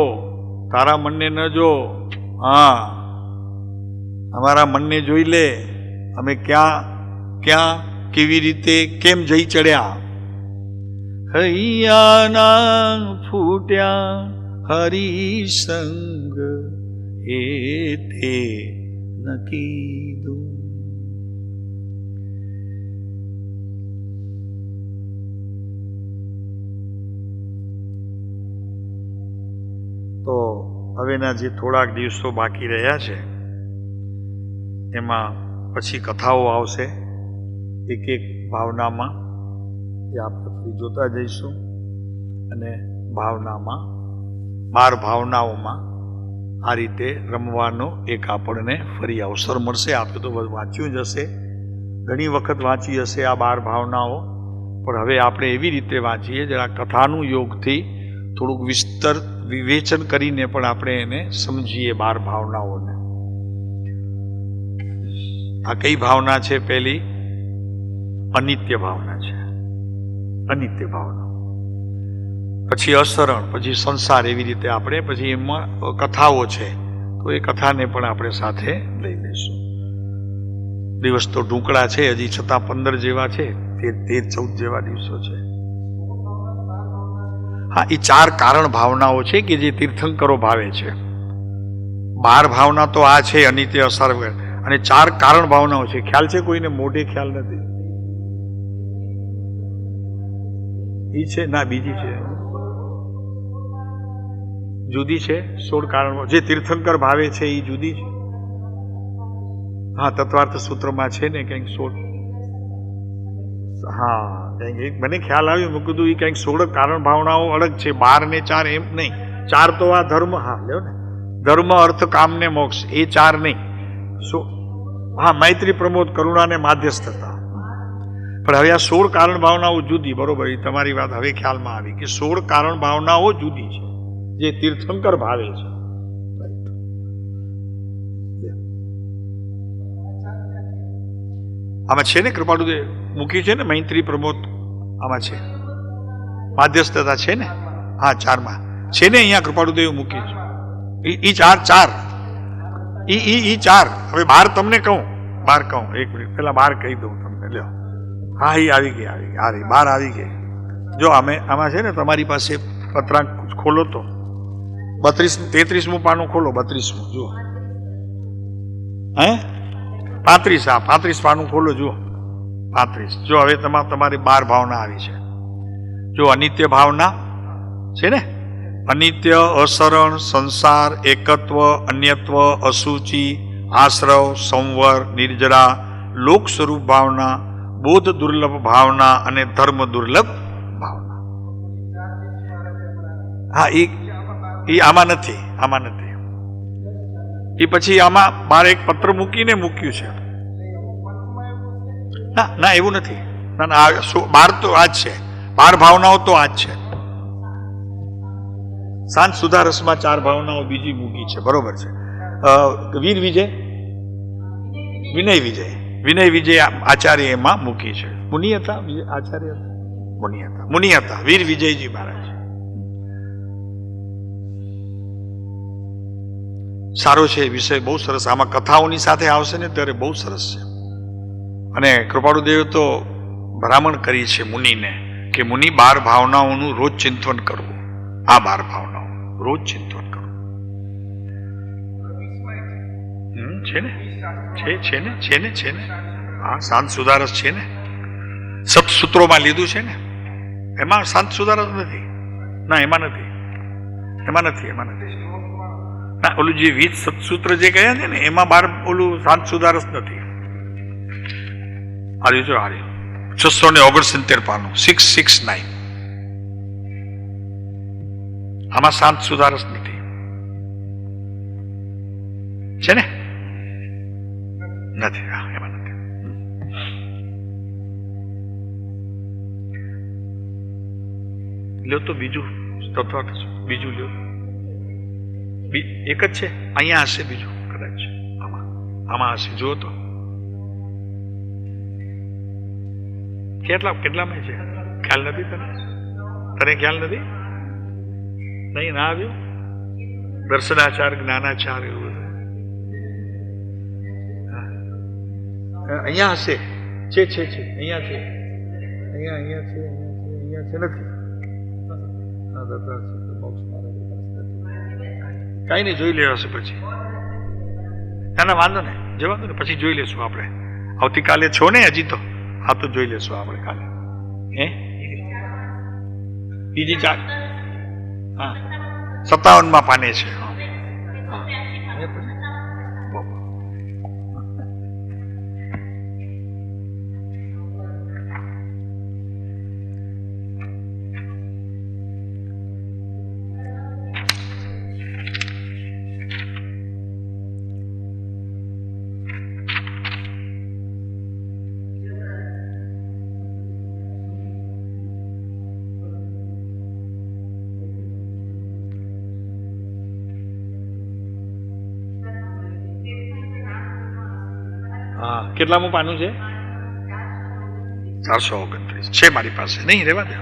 તારા મનને ન જો હા અમારા મનને જોઈ લે અમે ક્યાં ક્યાં કેવી રીતે કેમ જઈ ચડ્યા હૈયાના ફૂટ્યા હરિસંગ એ તે ન કીધું તો હવેના જે થોડાક દિવસો બાકી રહ્યા છે એમાં પછી કથાઓ આવશે એક એક ભાવનામાં એ આપણે ફરી જોતા જઈશું અને ભાવનામાં 12 ભાવનાઓમાં આ રીતે રમવાનો એક આપણને ફરી અવસર મળશે. આપણે તો વાંચ્યું જ હશે, ઘણી વખત વાંચી હશે આ 12 ભાવનાઓ, પણ હવે આપણે એવી રીતે વાંચીએ જરા કથાનું યોગથી થોડુંક વિવેચન કરીને પણ આપણે એને સમજીએ 12 ભાવનાઓને. આ કઈ ભાવના છે? પહેલી અનિત્ય ભાવના છે, અનિત્ય ભાવના. પછી અસરણ, પછી સંસાર, એવી રીતે આપણે પછી એમાં કથાઓ છે તો એ કથાને પણ આપણે સાથે લઈ લઈશું. દિવસ તો ઢૂંકડા છે હજી, છતાં 15 જેવા છે, 13-14 જેવા દિવસો છે. હા, એ 4 કારણ ભાવનાઓ છે કે જે તીર્થંકરો ભાવે છે. 12 ભાવના તો આ છે અનિત્ય, અસર, અને 4 કારણ ભાવનાઓ છે. ખ્યાલ છે કોઈને? મોઢે ખ્યાલ નથી? ઈ છે ના, બીજી છે, જુદી છે. 16 કારણ જે તીર્થંકર ભાવે છે એ જુદી છે. હા, તત્વાર્થ સૂત્રમાં છે ને કંઈક 16. હા, કંઈક મને ખ્યાલ આવ્યો, મેં કીધું એ કંઈક 16 કારણ ભાવનાઓ અલગ છે, 12 ને 4 એમ નહીં. 4 તો આ ધર્મ, હા લ્યો ને, ધર્મ, અર્થ, કામ ને મોક્ષ, એ 4 નહીં. હા, મૈત્રી, પ્રમોદ, કરુણા ને માધ્યસ્થતા. પણ હવે આ 16 કારણ ભાવનાઓ જુદી. બરોબર, એ તમારી વાત હવે ખ્યાલમાં આવી કે 16 કારણ ભાવનાઓ જુદી છે જે તીર્થંકર ભાવે છે. આમાં છે ને કૃપાળુદેવ મૂકી છે ને, મૈત્રી, પ્રમોદ આમાં છે, માધ્યસ્થતા છે ને, હા 4માં છે ને, અહીંયા કૃપાળુદેવ મૂકી છે. ઈ 4 ઈ 4. હવે 12 તમને કહું, 12 કહું, એક મિનિટ પહેલા 12 કહી દઉં તમને. લ્યો, હા, એ આવી ગઈ, 12 આવી ગઈ. જો આમાં છે ને, તમારી પાસે પત્રાંક ખોલો તો 33મું પાનું ખોલો, 32મું જુઓ. હે 35, હા 35 પાનું ખોલો, જુઓ 35. જો હવે તમારી 12 ભાવના આવી છે. જો અનિત્ય ભાવના છે ને, અનિત્ય, અસરણ, સંસાર, એકત્વ, અન્યત્વ, અસુચિ, આશ્રવ, સંવર, નિર્જરા, લોક સ્વરૂપ ભાવના, બોધ દુર્લભ ભાવના અને ધર્મ દુર્લભ ભાવના. હા, એ આમાં નથી, આમાં નથી. એ પછી આમાં 12 એક પત્ર મૂકીને મૂક્યું છે. ના ના, એવું નથી. ના ના, 12 તો આ જ છે, 12 ભાવનાઓ તો આ જ છે. શાંત સુધારસમાં 4 ભાવનાઓ બીજી મૂકી છે. બરોબર છે. વીર વિજય, વિનય વિજય આચાર્ય એમાં મૂકી છે. મુનિ હતા આચાર્ય, મુનિ હતા વીર વિજયજી મહારાજ. સારો છે વિષય, બહુ સરસ. આમાં કથાઓની સાથે આવશે ને ત્યારે બહુ સરસ છે. અને કૃપાળુદેવ તો ભલામણ કરી છે મુનિને કે મુનિ 12 ભાવનાઓનું રોજ ચિંતન કરવું. આ 12 ભાવનાઓ રોજ ચિંતન કરવું. છે ને હા, શાંત સુધારસ છે ને, સપ્તસૂત્રોમાં લીધું છે ને. એમાં શાંત સુધારસ નથી. ના, એમાં નથી. ના, ઓલું જે 20 સત્સૂત્ર જે કહ્યા છે ને એમાં 12 ઓલું શાંત સુધારસ નથી. હાર્યું 669 પાનું, 669. આમાં શાંત સુધારસ નથી છે ને? નથી, હા, એમાં નથી. લ્યો તો બીજું બીજું લ્યો. એક જ છે અહીંયા હશે, બીજું કદાચ આમાં હશે. જુઓ તો કેટલામાં છે? ખ્યાલ નથી તને ખ્યાલ નથી? નહીં, ના આવ્યું? દર્શનાચાર, જ્ઞાનાચાર, એવું અહીંયા હશે. છે અહીંયા છે, અહીંયા છે, નથી. કઈ નહીં, જોઈ લેવાશે પછી. ના વાંધો ને, જવાનું ને, પછી જોઈ લેશું આપણે. આવતીકાલે છો ને હજી તો? હા, તો જોઈ લેશું આપણે કાલે. હે, બીજી ચાર, હા, 57માં પાને છે. હા, કેટલામું પાનું છે? 429 છે મારી પાસે. નહીં, રેવા દે,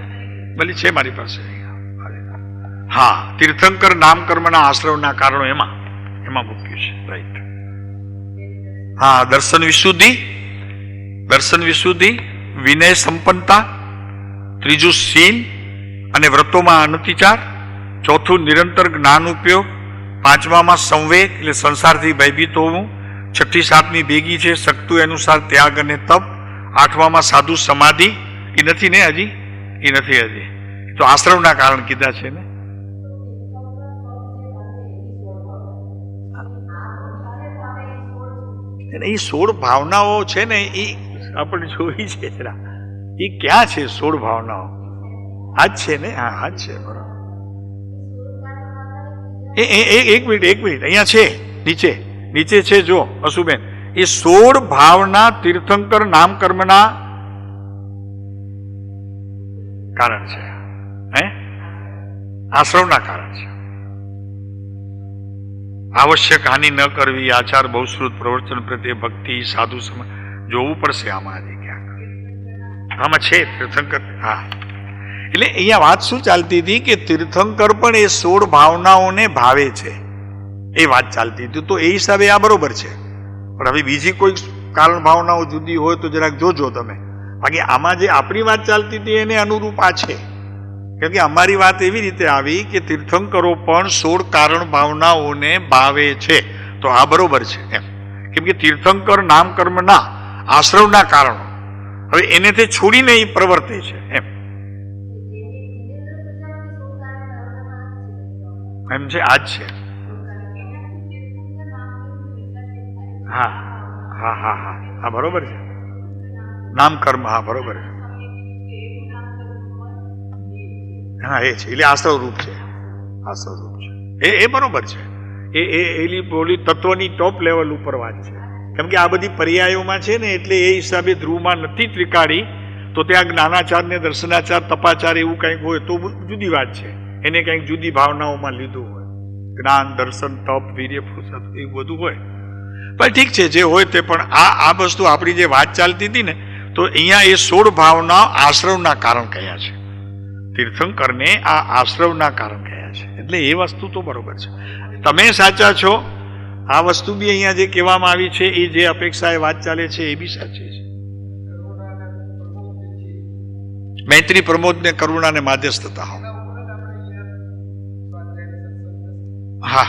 ભલે છે મારી પાસે. હા, તીર્થંકર નામ કર્મના આશ્રવના કારણો એમાં મૂક્યું છે. રાઈટ. હા, દર્શન વિશુદ્ધિ, વિનય સંપન્નતા, ત્રીજું શીલ અને વ્રતોમાં અનતિચાર, ચોથું નિરંતર જ્ઞાન ઉપયોગ, પાંચમામાં સંવેગ એટલે સંસારથી ભયભીત હોવું, છઠ્ઠી સાતમી ભેગી છે શક્તિ અનુસાર ત્યાગ અને તપ, આઠવામાં સાધુ સમાધિ. એ નથી ને હજી? એ નથી હજી. તો આશ્રમના કારણ કીધા છે ને. એ 16 ભાવનાઓ છે ને, એ આપણે જોઈ છે જરા. એ ક્યાં છે 16 ભાવનાઓ? આજ છે ને? હા, આજ છે, બરાબર. એક મિનિટ, અહીંયા છે, નીચે છે, જો અશુબેન, એ 16 ભાવના તીર્થંકર નામ કર્મના કારણ છે. હે, આશ્રવના કારણ છે. આવશ્યક હાનિ ન કરવી, આચાર, બહુશ્રુત પ્રવચન પ્રત્યે ભક્તિ, સાધુ સમાજ. જોવું પડશે આમાં હજી ક્યાંક. આમાં છે તીર્થંકર. હા, એટલે અહીંયા વાત શું ચાલતી હતી કે તીર્થંકર પણ એ 16 ભાવનાઓને ભાવે છે, એ વાત ચાલતી હતી. તો એ હિસાબે આ બરોબર છે. પણ હવે બીજી કોઈ કારણ ભાવનાઓ જુદી હોય તો જરાક જોજો તમે. બાકી આમાં જે આપણી વાત ચાલતી હતી એને અનુરૂપ આ છે. કેમ કે અમારી વાત એવી રીતે આવી કે તીર્થંકરો પણ 16 કારણ ભાવનાઓને ભાવે છે, તો આ બરોબર છે એમ. કેમ કે તીર્થંકર નામ કર્મના આશ્રવના કારણો, હવે એને તે છોડીને એ પ્રવર્તે છે એમ છે. આ જ છે. હા હા હા હા હા, બરોબર છે. નામ કર્મ, હા, બરોબર છે. હા, એ છે, એટલે આશ્રવ રૂપ છે. એ બરોબર છે. એલી બોલી તત્વની ટોપ લેવલ ઉપર વાત છે. કેમ કે આ બધી પર્યાયોમાં છે ને, એટલે એ હિસાબે ધ્રુવમાં નથી ત્રિકાળી, તો ત્યાં જ્ઞાનાચાર ને દર્શનાચાર, તપાચાર એવું કંઈક હોય તો જુદી વાત છે. એને કંઈક જુદી ભાવનાઓમાં લીધું હોય, જ્ઞાન, દર્શન, તપ, વીર્ય, પુરુષ, એવું બધું હોય. પણ ઠીક છે, જે હોય તે. પણ આ વસ્તુ આપણી જે વાત ચાલતી હતી ને, તો અહીંયા એ 16 ભાવના આશ્રવના કારણ કયા છે. તીર્થંકરને આ આશ્રવના કારણ કયા છે. એટલે એ વસ્તુ તો બરોબર છે, તમે સાચા છો. આ વસ્તુ બી અહીંયા જે કહેવામાં આવી છે, એ જે અપેક્ષા એ વાત ચાલે છે, એ બી સાચી છે. મૈત્રી, પ્રમોદ ને કરુણા ને માધ્યસ્થતા. હા,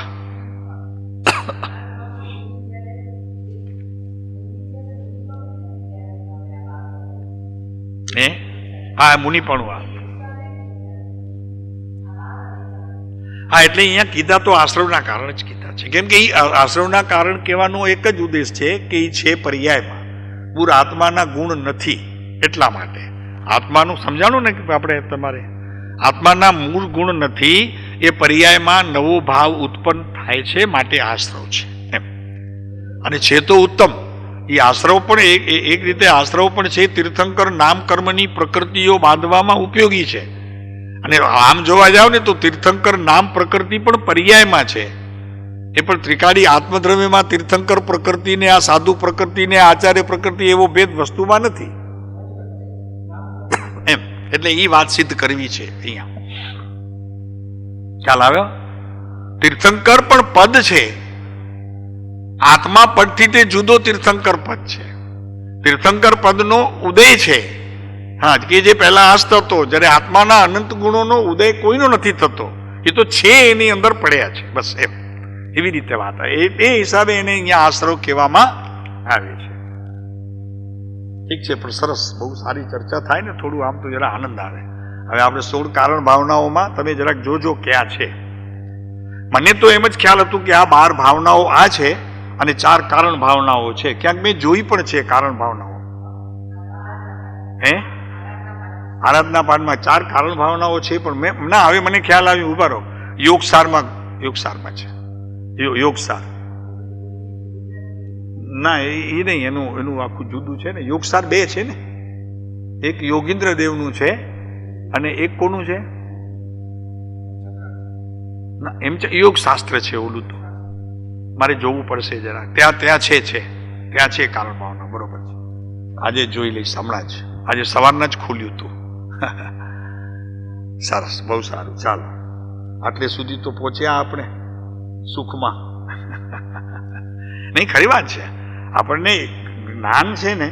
હા, મુનિપણું. હા, એટલે અહીંયા કીધા તો આશ્રવના કારણ જ કીધા છે. કેમ કે એ આશ્રવના કારણ કહેવાનો એક જ ઉદ્દેશ છે કે એ છે પર્યાયમાં, પૂર આત્માના ગુણ નથી એટલા માટે. આત્માનું સમજાણું ને કે આપણે તમારે આત્માના મૂળ ગુણ નથી એ પર્યાયમાં નવો ભાવ ઉત્પન્ન થાય છે, માટે આશ્રવ છે એમ. અને છે તો ઉત્તમ. એ આશ્રવ પણ એક રીતે આશ્રવ પણ છે, તીર્થંકર નામ કર્મની પ્રકૃતિઓ બાંધવામાં ઉપયોગી છે. અને આમ જોવા જાવ ને તો તીર્થંકર નામ પ્રકૃતિ પણ પર્યાયમાં છે. એ પણ ત્રિકાળી આત્મદ્રવ્યમાં તીર્થંકર પ્રકૃતિને, આ સાધુ પ્રકૃતિને, આચાર્ય પ્રકૃતિ એવો ભેદ વસ્તુમાં નથી એમ. એટલે એ વાત સિદ્ધ કરવી છે અહીંયા. ખ્યાલ આવ્યો? તીર્થંકર પણ પદ છે, આત્મા પદથી તે જુદો તીર્થંકર પદ છે. તીર્થંકર પદનો ઉદય છે, હા, કે જે પહેલા અસ્ત હતો, જ્યારે આત્માના અનંત ગુણોનો ઉદય કોઈનો નથી થતો, એ તો છે એની અંદર પડ્યા છે, બસ એમ. એવી રીતે વાત એ હિસાબે એને અહીંયા આશ્રવ કહેવામાં આવે છે. ઠીક છે, પણ સરસ, બહુ સારી ચર્ચા થાય ને, થોડું આમ તો જરા આનંદ આવે. હવે આપણે 16 કારણ ભાવનાઓમાં તમે જરાક જોજો ક્યાં છે. મને તો એમ જ ખ્યાલ હતું કે આ 12 ભાવનાઓ આ છે અને 4 કારણ ભાવનાઓ છે. ક્યાંક મેં જોઈ પણ છે કારણ ભાવનાઓ, હે, આરાધના પાઠમાં 4 કારણ ભાવનાઓ છે, પણ મેં ના, હવે મને ખ્યાલ આવ્યો, ઉભા રહો, યોગસારમાં છે, યોગસાર ના, એ નહીં, એનું આખું જુદું છે ને. યોગસાર 2 છે ને, એક યોગીન્દ્ર દેવનું છે અને એક કોનું છે ના, એમ છે યોગ શાસ્ત્ર છે ઓલું, તો મારે જોવું પડશે જરા. ત્યાં છે કારણ ભાવના, બરોબર છે. આજે જોઈ લઈશ, હમણાં જ, આજે સવારના જ ખોલ્યું હતું. સરસ, બહુ સારું. ચાલો, આટલે સુધી તો પહોંચ્યા આપણે સુખમાં. નહીં, ખરી વાત છે. આપણને જ્ઞાન છે ને,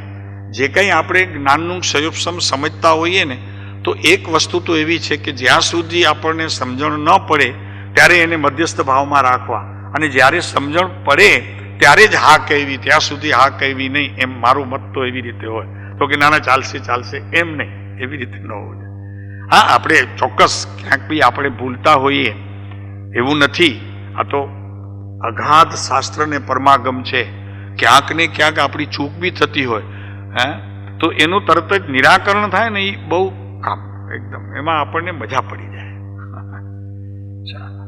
જે કંઈ આપણે જ્ઞાનનું ક્ષયોપસમ સમજતા હોઈએ ને, તો એક વસ્તુ તો એવી છે કે જ્યાં સુધી આપણને સમજણ ન પડે ત્યારે એને મધ્યસ્થ ભાવમાં રાખવા, અને જ્યારે સમજણ પડે ત્યારે જ હા કહેવી, ત્યાં સુધી હા કહેવી નહીં. એમ મારું મત તો એવી રીતે હોય, તો કે ના ના ચાલશે એમ નહીં, એવી રીતે ન હોય. હા, આપણે ચોક્કસ ક્યાંક બી આપણે ભૂલતા હોઈએ એવું નથી. આ તો અગાધ શાસ્ત્રને પરમાગમ છે. ક્યાંક ને ક્યાંક આપણી ચૂક બી થતી હોય, હે, તો એનું તરત જ નિરાકરણ થાય ને, એ બહુ કામ એકદમ, એમાં આપણને મજા પડી જાય. ચાલો.